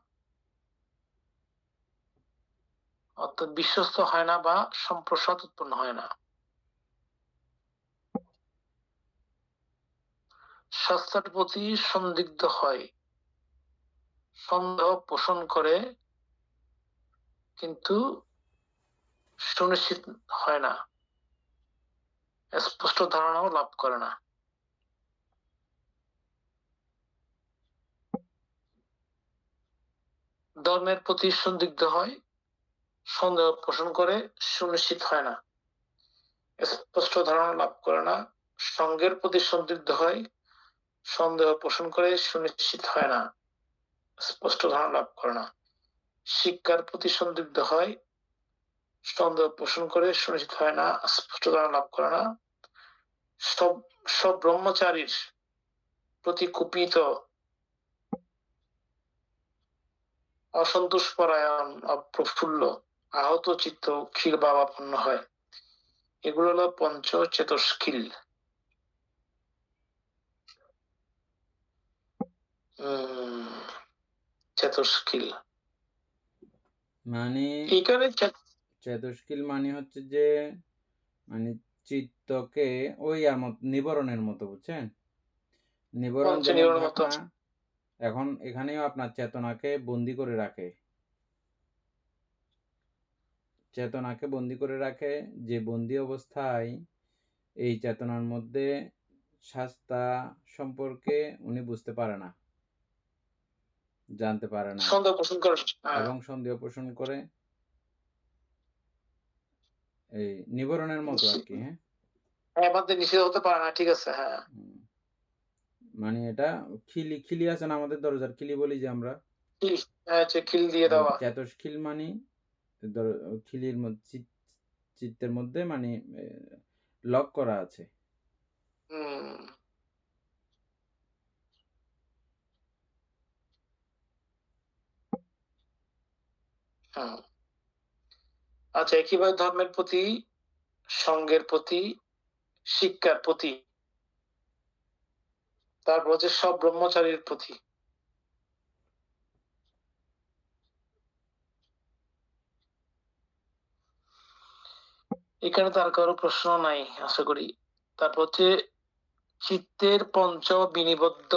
অর্থাৎ বিশ্বস্ত হয় না বা সম্প্রসাদ উৎপন্ন হয় না। শাস্ত্রের প্রতি সন্দিগ্ধ হয়, সন্দেহ পোষণ করে, কিন্তু সুনিশ্চিত হয় না, স্পষ্ট ধারণাও লাভ করে না। ধর্মের প্রতি সন্দিগ্ধ হয়, সন্দেহ পোষণ করে, সুনিশ্চিত হয় না, স্পষ্ট ধারণা লাভ করে না। সঙ্গের প্রতি সন্দিগ্ধ হয়, সন্দেহ পোষণ করে, সুনিশ্চিত হয় না, স্পষ্ট ধারণা লাভ করে না। শিক্ষার প্রতি সন্দিগ্ধ হয়, সন্দেহ পোষণ করে, সুনিশ্চিত হয় না, স্পষ্ট ধারণা লাভ করে না। সব ব্রহ্মচারীর প্রতি কুপিত, অসন্তোষ পরায়ণ, অপ্রফুল্ল, আহত চিত্ত, ক্ষীর ভাবাপন্ন হয়। এগুলো হলো পঞ্চ চেতস্কিল। চেতস্কিল মানে এইখানে চেতস্কিল মানে হচ্ছে যে মানে চিত্তকে ওই নিবরণের মতো, বুঝছেন? নিবরণ যেমন নিবরণ মতো। ঢাকনা, এখন এখানেও আপনার চেতনাকে বন্দি করে রাখে। চেতনাকে বন্দি করে রাখে, যে বন্দি অবস্থায় এই চেতনার মধ্যে শাস্তা সম্পর্কে উনি বুঝতে পারে না, জানতে পারে না, সন্দেহ পোষণ করে, এবং সন্দেহ পোষণ করে, এই নিবরণের মতো আর কি। হ্যাঁ, আমাদের নিষেধ হতে পারে না, ঠিক আছে, হ্যাঁ। মানে এটা খিলি আছে না আমাদের দরজার খিলি বলি যে আমরা, খিল দিয়ে দেওয়া। চেতস্কিল মানে খিলির মধ্যে, চিত্তের মধ্যে মানে লক করা আছে। আচ্ছা, একইভাবে ধর্মের প্রতি, সঙ্গের প্রতি, শিক্ষার প্রতি, তারপর হচ্ছে সব ব্রহ্মচারীর প্রতি। এখানে তার কারো প্রশ্ন নাই আশা করি। তারপর হচ্ছে চিত্তের পঞ্চ বিনিবন্ধ,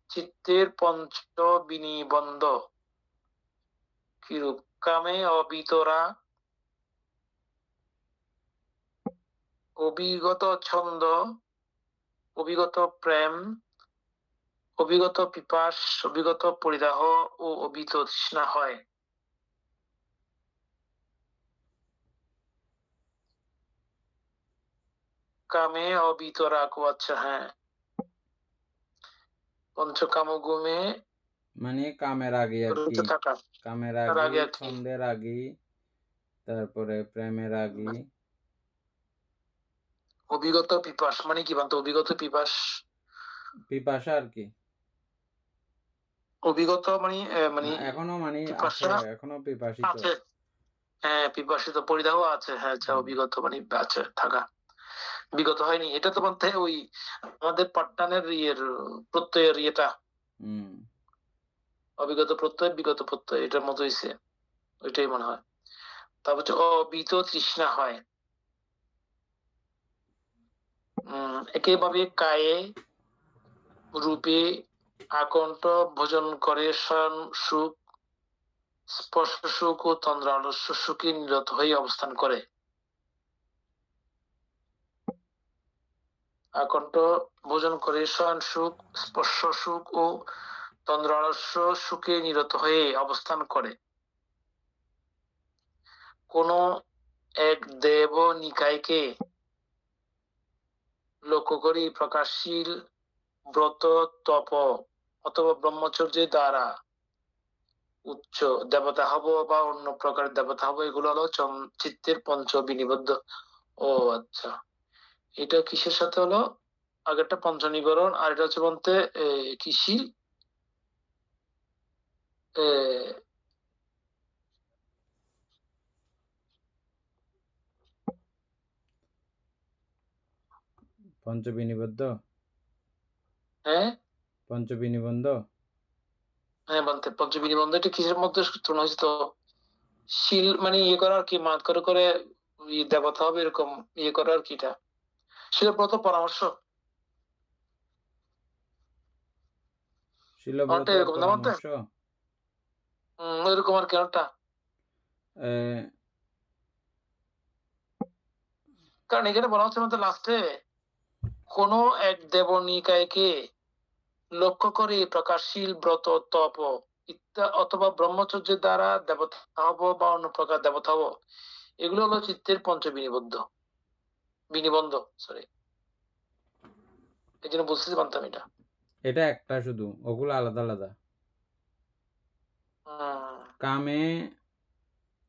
চিত্তের পঞ্চ বিনিবন্ধ কিরূপ? কামে অবিতরা, অবিগত ছন্দ, অবিগত প্রেম, অভিগত পিপাস, অভিগত পরিদাহ ও অভিত তৃষ্ণা হয়। কামে অবিত রাগ, আচ্ছা হ্যাঁ। পঞ্চকামগুমে মানে কামের আগে আর কি, রত থাকা, কামের তার আগি, আগে আর কি? ছন্দের আগি, তারপরে প্রেমের আগি। অভিগত পিপাস মানে কি বলতো? অভিগত পিপাস, পিপাসা আর কি। অভিগত মানে মানে এখনো মানে আছে, পিপাসা এখনো পিপাসিত। আছে, হ্যাঁ পিপাসিত, পরিদাহ আছে, হ্যাঁ আচ্ছা। অভিগত মানে আছে থাকা, বিগত হয়নি। এটা তো বলতে ওই আমাদের পাট্টানের প্রত্যয়ের ইয়েটা, অবিগত প্রত্যয় বিগত প্রত্যয়, এটার মতো হয়েছে, ওইটাই মনে হয়। তারপর হচ্ছে অবিত তৃষ্ণা হয়। একইভাবে কায়ে রূপে আকণ্ঠ ভোজন করে শয়ন সুখ, স্পর্শ সুখ ও তন্দ্রালস্য সুখে নিরত হয়ে অবস্থান করে। আকণ্ঠ ভোজন করে শয়ন সুখ, স্পর্শ সুখ ও তন্দ্রালস্য সুখে নিরত হয়ে অবস্থান করে। কোন এক দেব নিকায়কে লক্ষ্য করি প্রকাশশীল ব্রত তপ অথবা ব্রহ্মচর্যের দ্বারা উচ্চ দেবতা হব বা অন্য প্রকার দেবতা হব, এগুলো হলো চিত্তের পঞ্চ বিনিবদ্ধ। ও আচ্ছা, এটা কিসের সাথে হলো? আগেরটা পঞ্চ নিবরণ, আর এটা হচ্ছে বলতে কি শীল, পঞ্চবিনিবদ্ধ, হ্যাঁ পঞ্চবিনিবন্ধ। হ্যাঁ বলতে পঞ্চ বিনিবন্ধ, এটা কিসের মধ্যে তুলনা হয়েছে তো? শীল মানে ইয়ে করা আর কি, মাত করে করে দেবতা হবে এরকম ইয়ে করা আর কি। এটা শিলব্রত পরামর্শ, শিলব্রত অনেকটা এরকম না বলতে? পরামর্শ। এরকম আর কি একটা। কারণ এখানে বলা হচ্ছে আমাদের লাস্টে কোন এক দেবনিকায়কে লক্ষ্য করে প্রকাশশীল ব্রত তপ অথবা ব্রহ্মচর্যের দ্বারা দেবতা হব বা অন্য প্রকার দেবতা হব, এগুলো হলো চিত্তের পঞ্চ বিনিবন্ধ, সরি, এই জন্য বুঝতে পারতাম এটা। এটা একটা শুধু, ওগুলো আলাদা আলাদা। কামে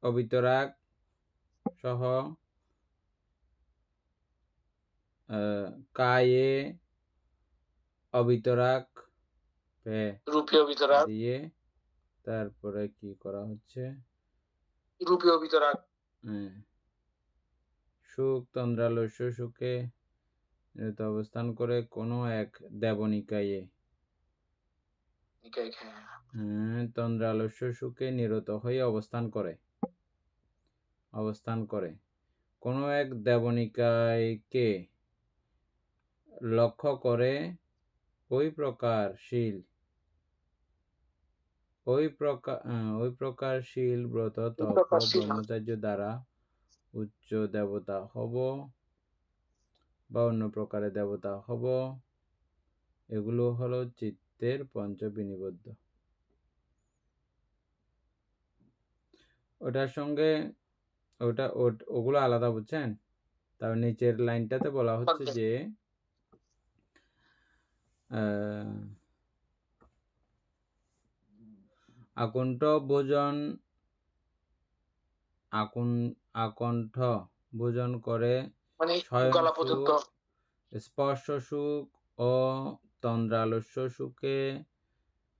অবিতরাগ সহ, কায়ে অবিতরাগ রূপীয় বিতরাগ দিয়ে তারপরে কি করা হচ্ছে? রূপীয় বিতরাগ সুখ তন্দ্রালস্য সুখে নিরত অবস্থান করে কোনো এক দেবনিকায়ে তন্দ্রালস্য সুখে নিরত হয়ে অবস্থান করে কোনো এক দেবনিকায়কে লক্ষ্য করে ওই প্রকারশীল ব্রত তপ ব্রহ্মচর্য দ্বারা উচ্চ দেবতা হব বা অন্য প্রকারের দেবতা হব, এগুলো হলো চিত্তের পঞ্চ বিনিবদ্ধ। ওটার সঙ্গে ওগুলো আলাদা, বুঝছেন? তার নিচের লাইনটাতে বলা হচ্ছে যে আকণ্ঠ ভোজন করে মানে শয়ন গলা সুখ, পর্যন্ত, স্পর্শ সুখ ও তন্দ্রালস্য সুখে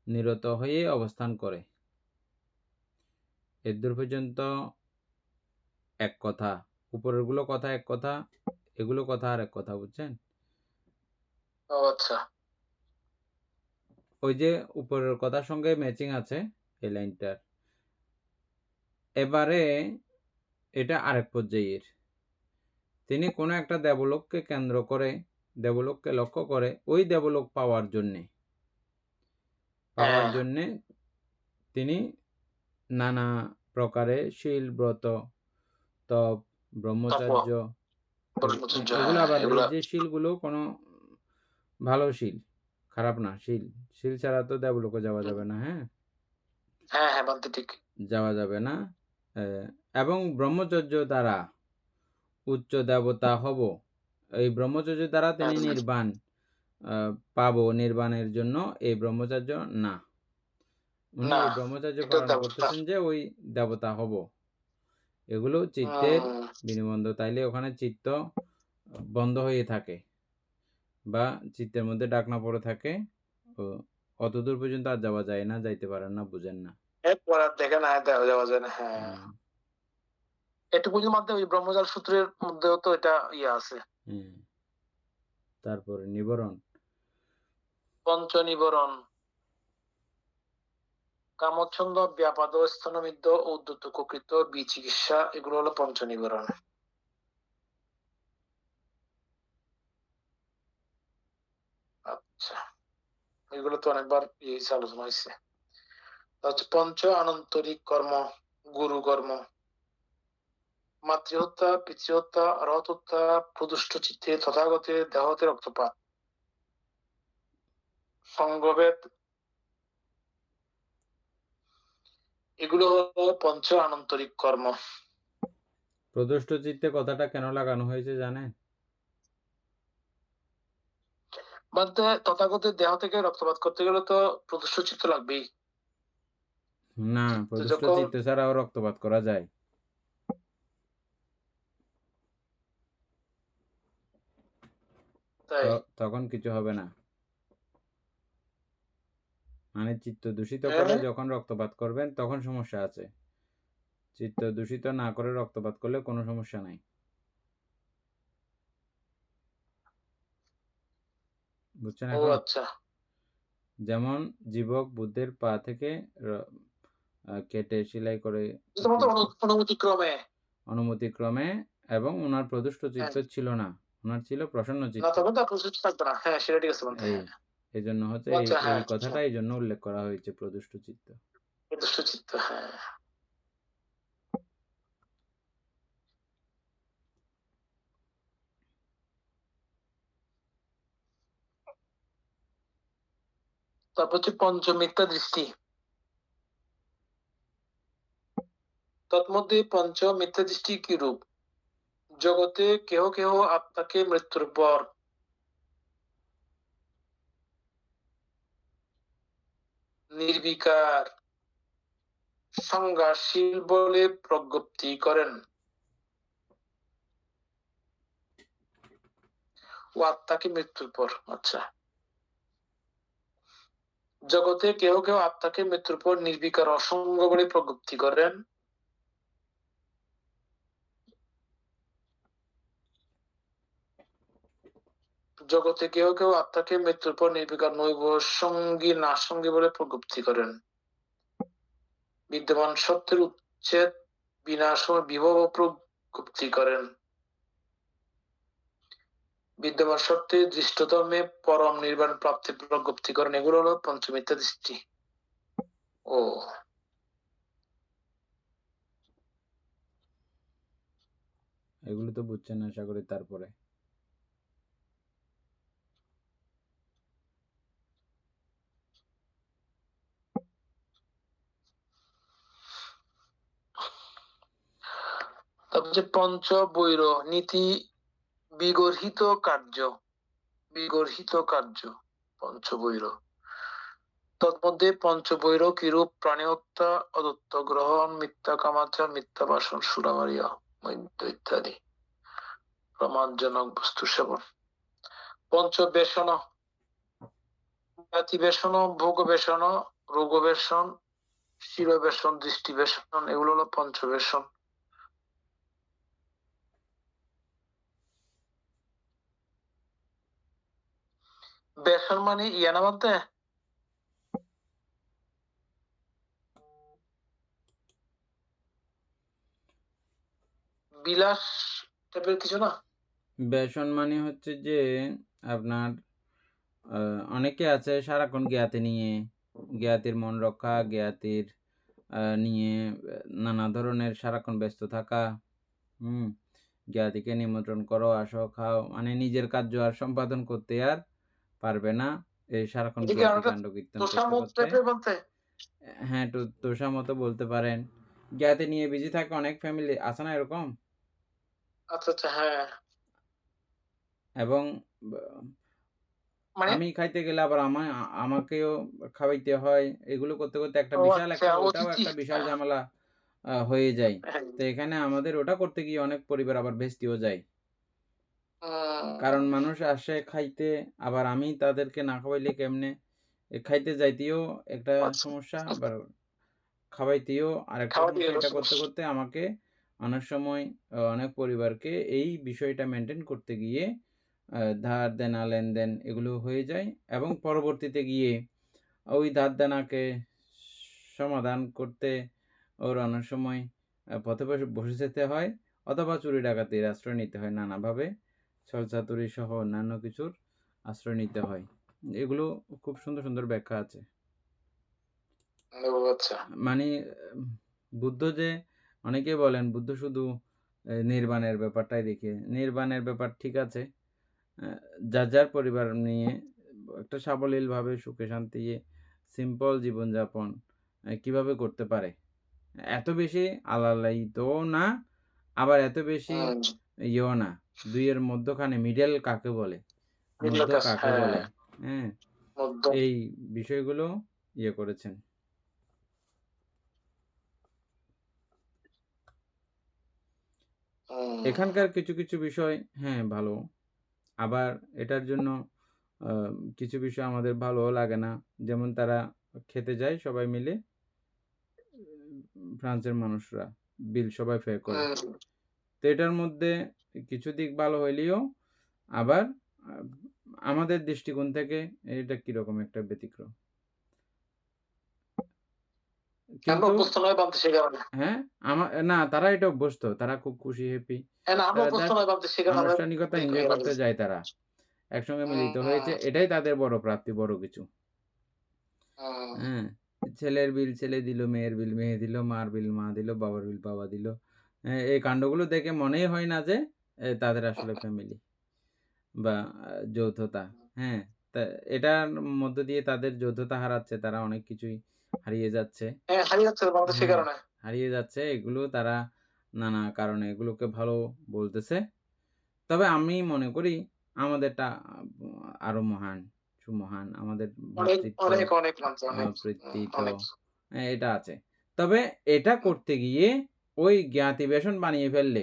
নিরত হয়ে অবস্থান করে। এদূর পর্যন্ত এক কথা, উপরের গুলো কথা এক কথা, এগুলো কথা আর এক কথা, বুঝছেন? ও আচ্ছা, ওই যে উপরের কথার সঙ্গে ম্যাচিং আছে এই লাইনটার। এবারে এটা আরেক পর্যায়ের। তিনি কোনো একটা দেবলোককে কেন্দ্র করে, দেবলোককে লক্ষ্য করে ওই দেবলোক পাওয়ার জন্যে তিনি নানা প্রকারে শীল ব্রত তপ ব্রহ্মচর্য, এগুলো আবার এই যে শিলগুলো কোনো ভালো শিল, খারাপ না। শিল ছাড়া তো দেবলোকে যাওয়া যাবে না। হ্যাঁ, হ্যাঁ হ্যাঁ বাদ ঠিক। যাওয়া যাবে না। এবং ব্রহ্মচর্য দ্বারা উচ্চ দেবতা হব, এই ব্রহ্মচর্য দ্বারা তিনি হ্যাঁ, নির্বাণ পাবো। নির্বাণের জন্য এই ব্রহ্মচর্য না, উনি না এই ব্রহ্মচর্য এটা পালন দেবতা। করতেছেন যে ওই দেবতা হব। এগুলো চিত্তের হুম, বিনিবন্ধ, তাইলে ওখানে চিত্ত বন্ধ হয়ে থাকে বা চিত্তের মধ্যে ডাকনা পড়ে থাকে। অত দূর পর্যন্ত আর যাওয়া যায় না, যাইতে পারেন না, বুঝেন না। এরপর আর দেখে না যাওয়া যায় না। হ্যাঁ, হুম, এটুকুর মধ্যে ওই ব্রহ্মজাল সূত্রের মধ্যেও তো এটা আছে। হ্যাঁ। তারপরে নিবরণ, পঞ্চ নিবরণ, কামচ্ছন্দ, ব্যাপাদ, স্তনমিদ্য, উদ্ধত কুকৃত, বিচিকিৎসা, এগুলো হলো পঞ্চ নিবরণ। আচ্ছা, এগুলো তো অনেকবার আলোচনা হয়েছে। হচ্ছে পঞ্চ আনন্তরিক কর্ম, গুরু কর্ম, মাতৃহত্যা, পিতৃহত্যা, রথ হত্যা, প্রদুষ্ট চিত্তে তথাগতের দেহতে রক্তপাত, সঙ্গভেদ, এগুলো হলো পঞ্চ আনন্তরিক কর্ম। প্রদুষ্ট চিত্তে কথাটা কেন লাগানো হয়েছে জানেন? বলতে তথাগতের দেহ থেকে রক্তপাত করতে গেলে তো প্রদুষ্ট চিত্ত লাগবেই। না, তো প্রদুষ্ট যখন চিত্ত ছাড়াও রক্তপাত করা যায়। তাই তখন কিছু হবে না। মানে চিত্ত দূষিত হ্যাঁ, করে যখন রক্তপাত করবেন তখন সমস্যা আছে। চিত্ত দূষিত না করে রক্তপাত করলে কোনো সমস্যা নাই। বুঝছেন ও এখন? আচ্ছা, যেমন জীবক বুদ্ধের পা থেকে কেটে সেলাই করে তোমার অনুমতি ক্রমে। অনুমতিক্রমে, এবং ওনার প্রদুষ্ট হ্যাঁ, চিত্ত ছিল না, ওনার ছিল প্রসন্ন না চিত্ত। তখন তো প্রদুষ্ট থাকবে না। হ্যাঁ সেটা ঠিক আছে বলতে। এই হ্যাঁ, এই জন্য হচ্ছে ও এই আচ্ছা, এই হ্যাঁ কথাটা এই জন্য উল্লেখ করা হয়েছে, প্রদুষ্ট চিত্ত। প্রদুষ্ট চিত্ত, হ্যাঁ। তারপর হচ্ছে পঞ্চ মিথ্যা দৃষ্টি। তন্মধ্যে পঞ্চ মিথ্যা দৃষ্টি কি রূপ? জগতে কেহ কেহ আত্মাকে মৃত্যুর পর নির্বিকার সংজ্ঞাশীল বলে প্রজ্ঞপ্তি করেন ও আত্মাকে মৃত্যুর পর। আচ্ছা, জগতে কেহ কেহ আত্মাকে মৃত্যুর পর নির্বিকার অসঙ্গ বলে প্রজ্ঞপ্তি করেন। জগতে কেহ কেহ আত্মাকে মৃত্যুর পর নির্বিকার নৈব সঙ্গী না সঙ্গী বলে প্রজ্ঞপ্তি করেন। বিদ্যমান সত্যের উচ্ছেদ বিনাশ ও বিভব প্রজ্ঞপ্তি করেন। বিদ্যমান সত্যে দৃষ্টধর্মে পরম নির্বাণ প্রাপ্তি প্রজ্ঞপ্তি করেন। এগুলো হলো পঞ্চমিথ্যা দৃষ্টি। ও এগুলো তো বুঝছেন আশা করি। তারপরে তারপর যে পঞ্চ বৈর নীতি বিগর্হিত কার্য, বিগর্হিত কার্য, পঞ্চবৈর। তন্মধ্যে পঞ্চবৈর কিরূপ? প্রাণী হত্যা, অদত্ত গ্রহণ, মিথ্যা কামাচার, মিথ্যা বাসন, সুরামারিয়া মদ্য ইত্যাদি, প্রমাণজনক বস্তু সেবন। পঞ্চবেশন, জাতি বেশন, ভোগ বেশন, রোগ বেশন, শির বেশন, দৃষ্টি বেশন, এগুলো হলো পঞ্চবেশন। বেশন মানে ইয়ানা বলতে বিলাস টাইপের কিছু না? ব্যসন মানে হচ্ছে যে আপনার অনেকে আছে সারাক্ষণ জ্ঞাতি নিয়ে, জ্ঞাতির মন রক্ষা, জ্ঞাতির নিয়ে নানা ধরনের সারাক্ষণ ব্যস্ত থাকা। জ্ঞাতিকে নিমন্ত্রণ করো, আসো, খাও, মানে নিজের কার্য আর সম্পাদন করতে আর পারবে না। এই সারাক্ষণ এটা কি জ্ঞাতি অনেকটা কাণ্ড কীর্তন করতে তোষামোদ করতে টাইপের বলতে? হ্যাঁ, তোষামতো বলতে পারেন। জ্ঞাতি নিয়ে বিজি থাকে অনেক ফ্যামিলি, আছে না এরকম? আচ্ছা, আচ্ছা, হ্যাঁ। এবং বা মানে আমি খাইতে গেলে আবার আমাকেও খাওয়াইতে হয়। এগুলো করতে, করতে একটা ও বিশাল আচ্ছা, একটা ওটাও অতিথি। একটা বিশাল ঝামেলা হয়ে যায়। হ্যাঁ। তো এখানে আমাদের ওটা করতে গিয়ে অনেক পরিবার আবার ভেস্তেও যায়। কারণ হুম, মানুষ আসে খাইতে, আবার আমি তাদেরকে না খাওয়াইলে কেমনে? খাইতে যাইতেও একটা আচ্ছা। সমস্যা, আবার খাওয়াইতেও আরেকটা খাওয়া দিয়ে সমস্যা। এটা করতে, সমস্যা। করতে আমাকে অনেক সময় অনেক পরিবারকে এই বিষয়টা মেইনটেইন করতে গিয়ে ধার দেনা, লেনদেন এগুলো হয়ে যায় এবং পরবর্তীতে গিয়ে ওই ধার দেনাকে সমাধান করতে ওর অনেক সময় পথে বসে যেতে হয় অথবা চুরি ডাকাতির আশ্রয় নিতে হয় নানাভাবে। ছলচাতুরি সহ অন্যান্য কিছুর আশ্রয় নিতে হয়। এগুলো খুব সুন্দর, সুন্দর ব্যাখ্যা আছে। ও আচ্ছা। মানে বুদ্ধ যে অনেকে বলেন বুদ্ধ শুধু নির্বাণের ব্যাপারটাই দেখে। নির্বাণের ব্যাপার ঠিক আছে। আ যার, যার পরিবার নিয়ে একটা সাবলীলভাবে সুখে শান্তিতে সিম্পল জীবনযাপন কিভাবে করতে পারে। এত বেশি আলালায়িতও না, আবার এত বেশি হুম, ইয়েও না। ২ এর মধ্যখানে মিডল কাকে বলে? মিডল মধ্য ক্লাস, কাকে হ্যাঁ, বলে? হ্যাঁ? মধ্যম। এই বিষয়গুলো ইয়ে করেছেন। হুম, এখানকার কিছু, কিছু বিষয় হ্যাঁ, ভালো। আবার এটার জন্য আ কিছু বিষয় আমাদের ভালোও লাগে না। যেমন তারা খেতে যায় সবাই মিলে ফ্রান্সের মানুষরা। বিল সবাই পে করে। হুম। তো এটার মধ্যে কিছু দিক ভালো হইলেও আবার আ আমাদের দৃষ্টিকোণ থেকে এটা কিরকম একটা ব্যতিক্রম। আমরা কিন্তু অভ্যস্ত নয় বানতে সে কারণে। হ্যাঁ, না তারা এটা অভ্যস্ত। তারা খুব খুশি হ্যাপি। হ্যাঁ, না আমরা তারা অভ্যস্ত জাস্ট নয় বানতে সে কারণে আমরা আনুষ্ঠানিকতা দেরি করে এনজয় করতে লাগে। যায় তারা। একসঙ্গে হুম, মিলিত হুম, হয়েছে। এটাই তাদের বড় প্রাপ্তি, বড় কিছু। হুম। হ্যাঁ? ছেলের বিল ছেলে দিল, মেয়ের বিল মেয়ে দিল, মার বিল মা দিল, বাবার বিল বাবা দিল। এই কাণ্ডগুলো দেখে মনেই হয় না যে তাদের আসলে ফ্যামিলি বা যৌথতা। হ্যাঁ? তা এটার মধ্য দিয়ে তাদের যৌথতা হারাচ্ছে। তারা অনেক কিছুই হারিয়ে যাচ্ছে। হ্যাঁ, হারিয়ে যাচ্ছে বানতে সে হ্যাঁ, কারণে। হারিয়ে যাচ্ছে। এগুলো তারা নানা কারণে এগুলোকে ভালো বলতেছে। তবে আমি মনে করি আমাদেরটা আরো মহান, সুমহান। আমাদের অনেক, ভ্রাতৃত্ব, অনেক, অনেক মানছে অনেক। প্রীতিত অনেক। এটা আছে। তবে এটা হুম। করতে গিয়ে ওই জ্ঞাতি-বেশন বানিয়ে ফেললে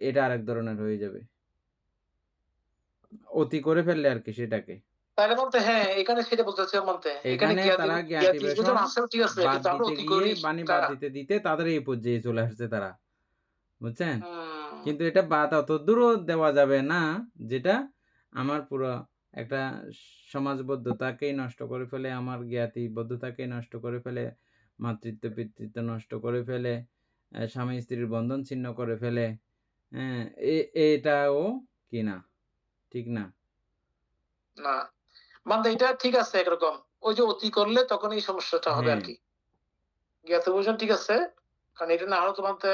এটা আরেক ধরনের হয়ে যাবে। অতি করে ফেললে আরকি সেটাকে। তাইলে বলতে হ্যাঁ, এখানে সেটা বলতে চাচ্ছিলাম বলতে। এখানে এখানে জ্ঞাতি তারা জ্ঞাতি জ্ঞাতি-বেশন বোঝানো আছেও ঠিক আছে, বাদ কিন্তু আমরা দিতে অতি গিয়ে করি এটা। বাদ দিতে, দিতে তাদের এই পর্যায়ে চলে আসছে তারা। বুঝছেন? হুম, কিন্তু এটা বাদ অতদূরও দেওয়া যাবে না, যেটা আমার পুরো একটা সমাজবদ্ধতাকেই নষ্ট করে ফেলে, আমার জ্ঞাতিবদ্ধতাকেই নষ্ট করে ফেলে, মাতৃত্ব-পিতৃত্ব নষ্ট করে ফেলে, স্বামী-স্ত্রীর বন্ধন ছিন্ন করে ফেলে। হ্যাঁ? এটাও কি না? ঠিক না? না। বান্দা এটা ঠিক আছে একরকম। ওই যে অতি করলে তখন এই সমস্যাটা হবে হ্যাঁ, আরকি। জ্ঞাত বোঝান ঠিক আছে। কারণ এটা না হলে তো বান্দা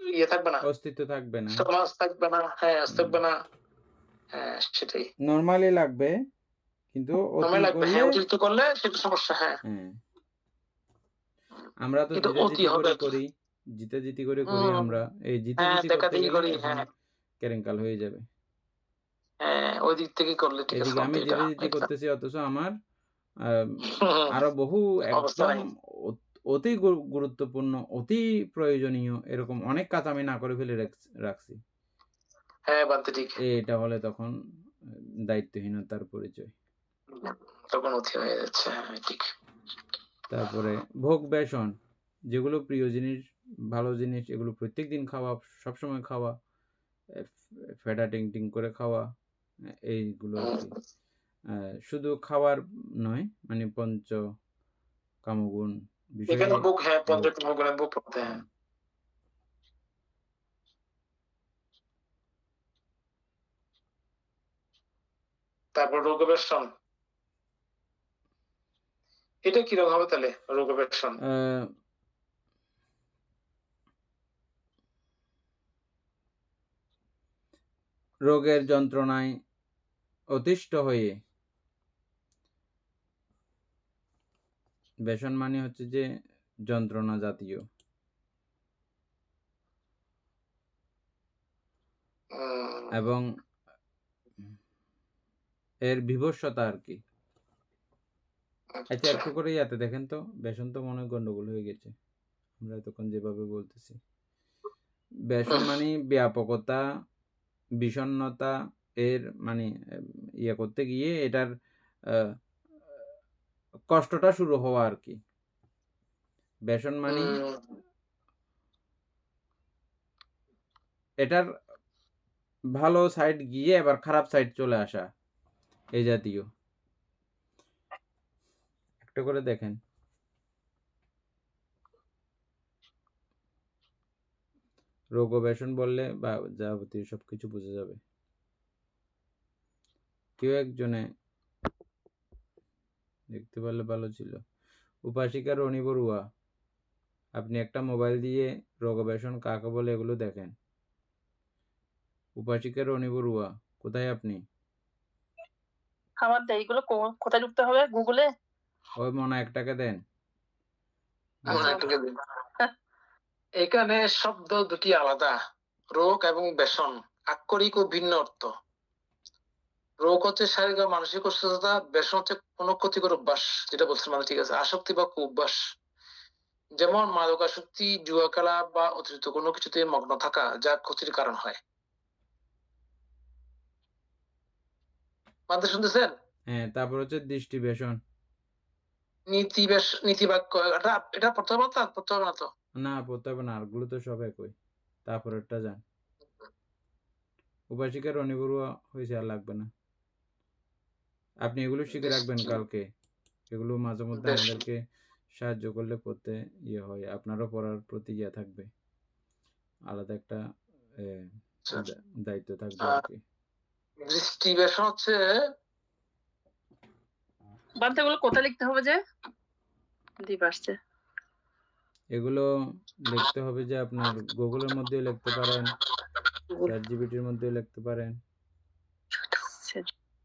ইয়ে থাকবে না। অস্তিত্ব থাকবে না। সমাজ থাকবে না, হ্যাঁ, হুম। থাকবে না। হ্যাঁ, সেটাই। নরমালি লাগবে, কিন্তু অতি সময় লাগবে। করলে হ্যাঁ, অতিরিক্ত করলে সেটা সমস্যা, হ্যাঁ। হ্যাঁ। আমরা তো এটা অতি জিতাজিতি হবে করে আরকি। করি। জিতাজিতি করে করি হুম, আমরা। এই হ্যাঁ, জিতাজিতি করতে দেখাদেখি গেলে করি, এখন হ্যাঁ। কেরেঙ্কাল হয়ে যাবে। হ্যাঁ, ওই দিক থেকে করলে ঠিক আছে এদিকে আমি বান্দা এটা। জিতাজিতি এটা করতেছি অথচ আমার আ হুম, আরো বহু অবস্থা একদম নাই। অতি গুরুত্বপূর্ণ, অতি প্রয়োজনীয় এরকম অনেক কাজ আমি না করে ফেলে রাখছি। হ্যাঁ, বান্দা ঠিক। এটা হলে তখন দায়িত্বহীনতার পরিচয়। তখন অতি হয়ে যাচ্ছে। হ্যাঁ, ঠিক। তারপরে ভোগ ব্যসন, যেগুলো প্রিয় জিনিস, ভালো জিনিস এগুলো প্রত্যেকদিন খাওয়া, সবসময় খাওয়া, এ ফেডা টিং করে খাওয়া, এইগুলো হুম, আরকি। শুধু খাওয়ার নয়, মানে কামগুণ বিষয়ে এখানে বুক, হ্যাঁ, ভোগ। পর্যায়ক্রমে বুক করতে, হ্যাঁ। হুম। তারপর রোগবেশন। এটা কিরকম হবে তাহলে রোগবেশন? আ রোগের যন্ত্রণায় অতিষ্ঠ হয়ে, ব্যসন মানে হচ্ছে যে যন্ত্রণা জাতীয়, এবং এর বিভৎসতা আর কি। আচ্ছা, একটু করে ইয়াতে দেখেন তো, ব্যসন তো মনে হয় গন্ডগোল হয়ে গেছে আমরা এতক্ষণ যেভাবে বলতেছি। ব্যসন মানে ব্যাপকতা, বিষণ্ণতা, এর মানে ইয়ে করতে গিয়ে এটার কষ্টটা শুরু হওয়া আর কি। ব্যসন মানে এটার ভালো সাইড গিয়ে এবার খারাপ সাইড চলে আসা, এই জাতীয়। একটা করে দেখেন। রোগ ও ব্যসন বললে বা যাবতীয় সবকিছু বোঝা যাবে। কেউ একজনে দেখতে পারলে ভালো ছিল। উপাসিকা রনি বড়ুয়া, আপনি একটা মোবাইল দিয়ে রোগ ও ব্যসন কাকে বলে এগুলো দেখেন। উপাসিকা রনি বড়ুয়া, কোথায় আপনি? আমার এইগুলো কোথায় ঢুকতে হবে? গুগলে? ওই মনে একটাকে দেন। এখানে শব্দ দুটি আলাদা, রোগ এবং ব্যসন আক্ষরিক ও ভিন্ন অর্থ। রোগ হচ্ছে শারীরিক বা মানসিক অসুস্থতা, ব্যসন হচ্ছে কোনো ক্ষতিকর অভ্যাস, যেটা বলছেন মানে ঠিক আছে, আসক্তি বা কুঅভ্যাস, যেমন মাদকাসক্তি, জুয়া খেলা বা অতিরিক্ত কোনো কিছুতে মগ্ন থাকা যা ক্ষতির কারণ হয়। মানতে শুনতেছেন? হ্যাঁ, তারপর হচ্ছে দৃষ্টি ব্যসন। নীতি বাক্য, এটা পড়তে হবে না, পড়তে হবে না তো? না, পড়তে হবে না, আরগুলো তো সব একই। তারপরেরটা যান। উপাসিকা রনি বড়ুয়া হয়েছে, আর লাগবে না। আপনি এগুলো শিখে রাখবেন কালকে। এগুলো মাঝে মধ্যে আমাদেরকে সাহায্য করলে পড়তে ইয়ে হয়, আপনারও পড়ার প্রতি ইয়ে থাকবে, আলাদা একটা দায়িত্ব থাকবে আর কি। দৃষ্টি ব্যসন হচ্ছে, বানতে এগুলো কোথায় লিখতে হবে যে? দ্বীপ আসছে। এগুলো লিখতে হবে যে আপনার গুগলের মধ্যে লিখতে পারেন, চ্যাটজিপিটির মধ্যে লিখতে পারেন।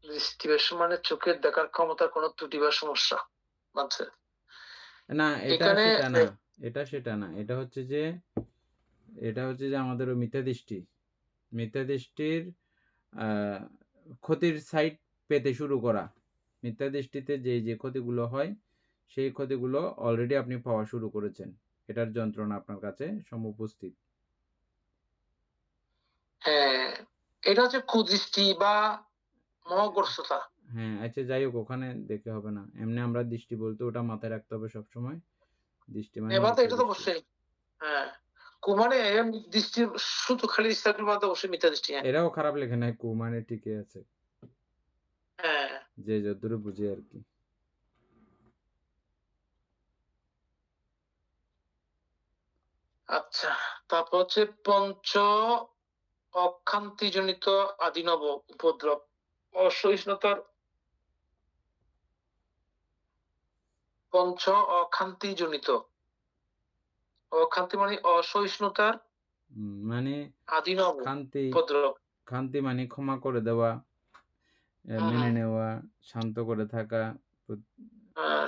দৃষ্টি ব্যসন মানে চোখের দেখার ক্ষমতার কোনো ত্রুটি বা সমস্যা, বুঝছে? না, এটা এখানে সেটা না, এটা সেটা না, এটা হচ্ছে যে আমাদের মিথ্যা দৃষ্টি, মিথ্যা দৃষ্টির ক্ষতির সাইড পেতে শুরু করা। মিথ্যা দৃষ্টিতে যে ক্ষতিগুলো হয় সেই ক্ষতিগুলো অলরেডি আপনি পাওয়া শুরু করেছেন, এটার যন্ত্রণা আপনার কাছে সমুপস্থিত। হ্যাঁ, এটা হচ্ছে কুদৃষ্টি বা মোহগ্রস্ততা। হ্যাঁ, আচ্ছা, যাই হোক, ওখানে দেখে হবে না, এমনি আমরা দৃষ্টি বলতে ওটা মাথায় রাখতে হবে সবসময়। দৃষ্টি মানে এবার তো মিথ্যা এটা তো দৃষ্টি। অবশ্যই, হ্যাঁ, মানে দৃষ্টি শুধু খালি ইসলামের মধ্যে অবশ্যই মিথ্যা দৃষ্টি। এরাও খারাপ লেখে নাই, কু মানে ঠিকই আছে, হ্যাঁ, যে যতদূর বুঝি আর কি। আচ্ছা, তারপর হচ্ছে পঞ্চ অক্ষান্তিজনিত আদিনব উপদ্রব, অসহিষ্ণুতার। পঞ্চ অক্ষান্তিজনিত, অক্ষান্তি মানে অসহিষ্ণুতার মানে আদিনব খান্তি, উপদ্রব। খান্তি মানে ক্ষমা করে দেওয়া, মেনে নেওয়া, শান্ত করে থাকা,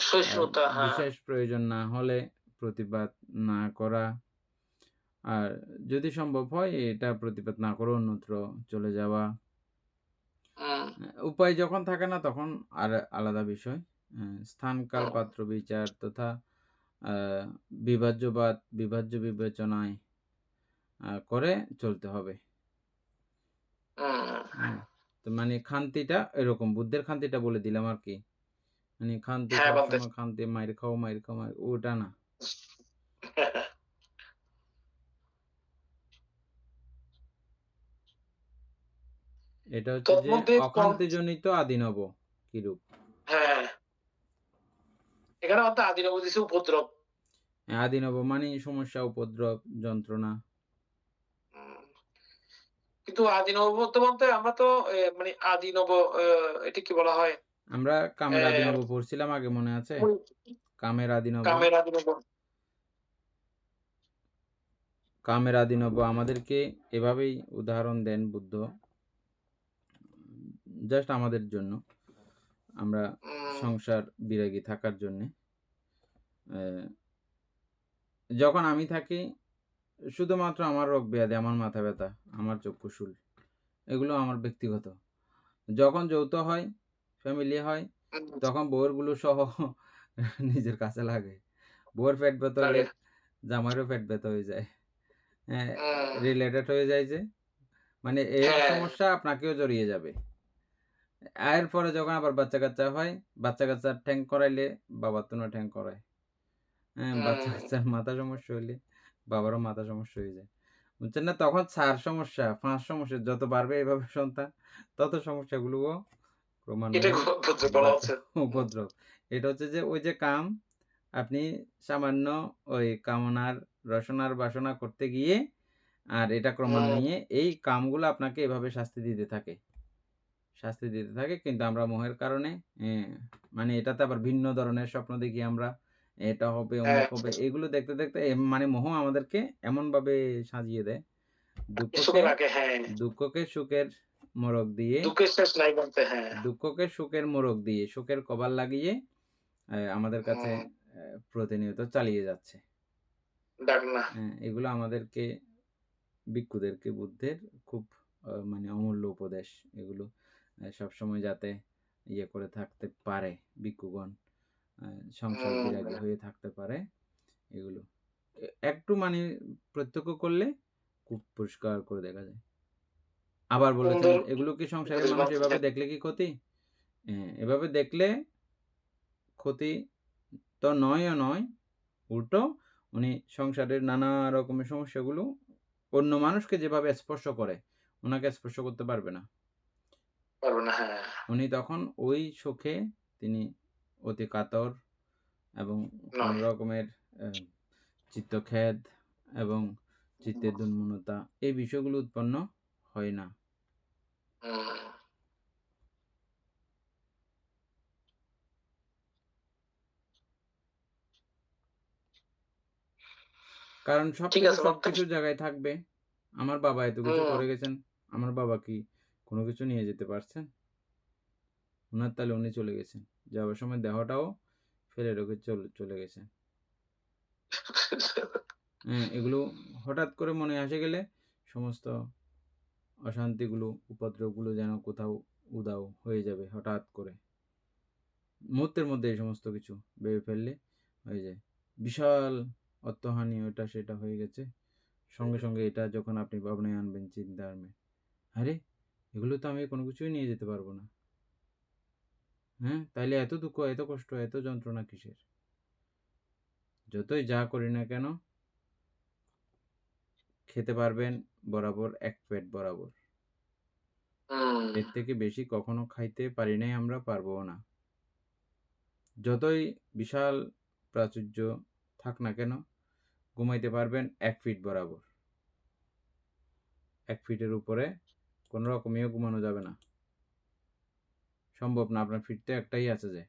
সহিষ্ণুতা, হ্যাঁ। বিশেষ প্রয়োজন না হলে প্রতিবাদ না করা, আর যদি সম্ভব হয় এটা প্রতিবাদ না করে অন্যত্র চলে যাওয়া। উপায় যখন থাকে না তখন আর আলাদা বিষয়। স্থান কাল পাত্র বিচার তথা বিভাজ্য বিবেচনায় করে চলতে হবে। তো মানে খান্তিটা এরকম, বুদ্ধের খান্তিটা বলে দিলাম আর কি, মানে খান্তি সবসময় খান্তি মাইর খাও ওটা না। এটা হচ্ছে যে অখান্তিজনিত আদিনব কিরূপ। হ্যাঁ, এখানে অর্থ আদিনব দিছে উপদ্রব। আদিনব মানে সমস্যা, উপদ্রব, যন্ত্রণা। কিন্তু আদিনব বলতে আমরা তো মানে আদিনব, এটা কি বলা হয়? আমরা কামের আদিনব পড়ছিলাম আগে, মনে আছে? কামের আদিনব, আমাদেরকে এভাবেই উদাহরণ দেন বুদ্ধ, জাস্ট আমাদের জন্য, আমরা সংসার বিরাগী থাকার জন্যে। যখন আমি থাকি শুধুমাত্র আমার রোগ ব্যাধি, আমার মাথা ব্যথা, আমার চক্ষুশূল, এগুলো আমার ব্যক্তিগত। যখন যৌথ হয়, ফ্যামিলি হয়, তখন বউয়েরগুলো সহ নিজের কাছে লাগে। বউয়ের পেট ব্যথা হলে জামাইয়েরও পেট ব্যথা হয়ে যায়। রিলেটেড হয়ে যায় যে, মানে এর সমস্যা আপনাকেও জড়িয়ে যাবে। এরপরে যখন আবার বাচ্চা কাচ্চা হয়, বাচ্চা কাচ্চার ঠ্যাং করাইলে বাবার তো ঠ্যাং করায়। বাচ্চা কাচ্চার মাথা সমস্যা হইলে বাবারও মাথা সমস্যা হয়ে যায়, বুঝছেন না? তখন 4 সমস্যা 5 সমস্যা যত বাড়বে এভাবে সন্তান, তত সমস্যাগুলোও ক্রমান্বয়ে উপদ্রব। এটা হচ্ছে যে ওই যে কাম, আপনি সামান্য ওই কামনার রসনার বাসনা করতে গিয়ে, আর এটা ক্রমান্বয়ে এই কামগুলো আপনাকে এভাবে শাস্তি দিতে থাকে, কিন্তু আমরা মোহের কারণে মানে এটাতে আবার ভিন্ন ধরনের স্বপ্ন দেখি আমরা, এটা হবে অমুক হবে, এগুলো দেখতে দেখতে মানে মোহ আমাদেরকে এমন ভাবে সাজিয়ে দেয়, দুঃখকে সুখের মোড়ক দিয়ে, দুঃখকে সুখের মোড়ক দিয়ে, সুখের কভার লাগিয়ে আমাদের কাছে প্রতিনিয়ত চালিয়ে যাচ্ছে। এগুলো আমাদেরকে, ভিক্ষুদেরকে বুদ্ধের খুব মানে অমূল্য উপদেশ। এগুলো সবসময় যাতে ইয়ে করে থাকতে পারে, ভিক্ষুগণ সংসার বিরাগী হয়ে থাকতে পারে, এগুলো একটু মানে প্রত্যক্ষ করলে খুব পরিষ্কার করে দেখা যায়। আবার বলেছেন, এগুলো কি সংসারের মানুষ এভাবে দেখলে কি ক্ষতি? এভাবে দেখলে ক্ষতি তো নয়, উল্টো উনি সংসারের নানা রকমের সমস্যাগুলো অন্য মানুষকে যেভাবে স্পর্শ করে, ওনাকে স্পর্শ করতে পারবে না। উনি তখন ওই সুখে তিনি অতি কাতর, এবং কোন রকমের চিত্তখেদ এবং চিত্তের দুর্মূলতা, এই বিষয়গুলো উৎপন্ন হয় না। কারণ সবকিছু জায়গায় থাকবে। আমার বাবা এত কিছু করে গেছেন, আমার বাবা কি কোনো কিছু নিয়ে যেতে পারছেন? ওনার তাহলে উনি চলে গেছেন, যাওয়ার সময় দেহটাও ফেলে রেখে চলে গেছেন। এগুলো হঠাৎ করে মনে আসে গেলে সমস্ত অশান্তিগুলো, উপদ্রবগুলো যেন কোথাও উধাও হয়ে যাবে হঠাৎ করে, মুহূর্তের মধ্যে এই সমস্ত কিছু ভেবে ফেললে হয়ে যায়। বিশাল অর্থহানি, ওটা সেটা হয়ে গেছে, সঙ্গে সঙ্গে এটা যখন আপনি ভাবনায় আনবেন, চিন্তা আনবেন, আরে এগুলো তো আমি কোনো কিছুই নিয়ে যেতে পারবো না, তাইলে এত দুঃখ, এত কষ্ট, এত যন্ত্রণা কিসের? যতই যা করি না কেন, খেতে পারবেন বরাবর এক পেট বরাবর, এর থেকে বেশি কখনো খাইতে পারি নাই, আমরা পারবো না। যতই বিশাল প্রাচুর্য থাক না কেন, ঘুমাইতে পারবেন 1 ফিট বরাবর, 1 ফিটের উপরে কোনো রকমেও ঘুমানো যাবে না, সম্ভব না। আপনার ফিট তো একটাই আছে যে।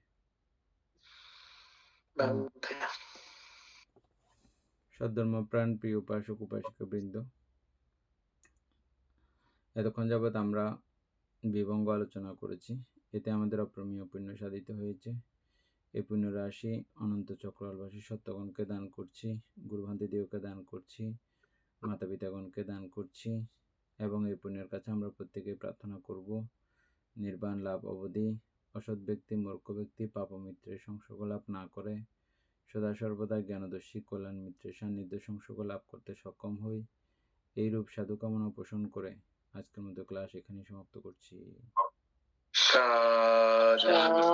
সদ্ধর্ম প্রাণ প্রিয় উপাসক উপাসিকা বৃন্দ, এতক্ষণ যাবৎ আমরা বিভঙ্গ আলোচনা করেছি, এতে আমাদের অপ্রমেয় পুণ্য সাধিত হয়েছে। এই পুণ্য রাশি অনন্ত চক্রবাসী সত্যগণকে দান করছি, গুরুভান্তিদেবকে দান করছি, মাতা পিতাগণকে দান করছি, এবং এই পুণ্যের কাছে আমরা প্রত্যেকেই প্রার্থনা করব নির্বাণ লাভ অবধি অসৎ ব্যক্তি, মূর্খ ব্যক্তি, পাপমিত্রের সংসর্গ লাভ না করে সদা সর্বদা জ্ঞানদর্শী কল্যাণ মিত্রের সান্নিধ্য সংসর্গ লাভ করতে সক্ষম হই, এইরূপ সাধু কামনা পোষণ করে আজকের মতো ক্লাস এখানেই সমাপ্ত করছি। সাধু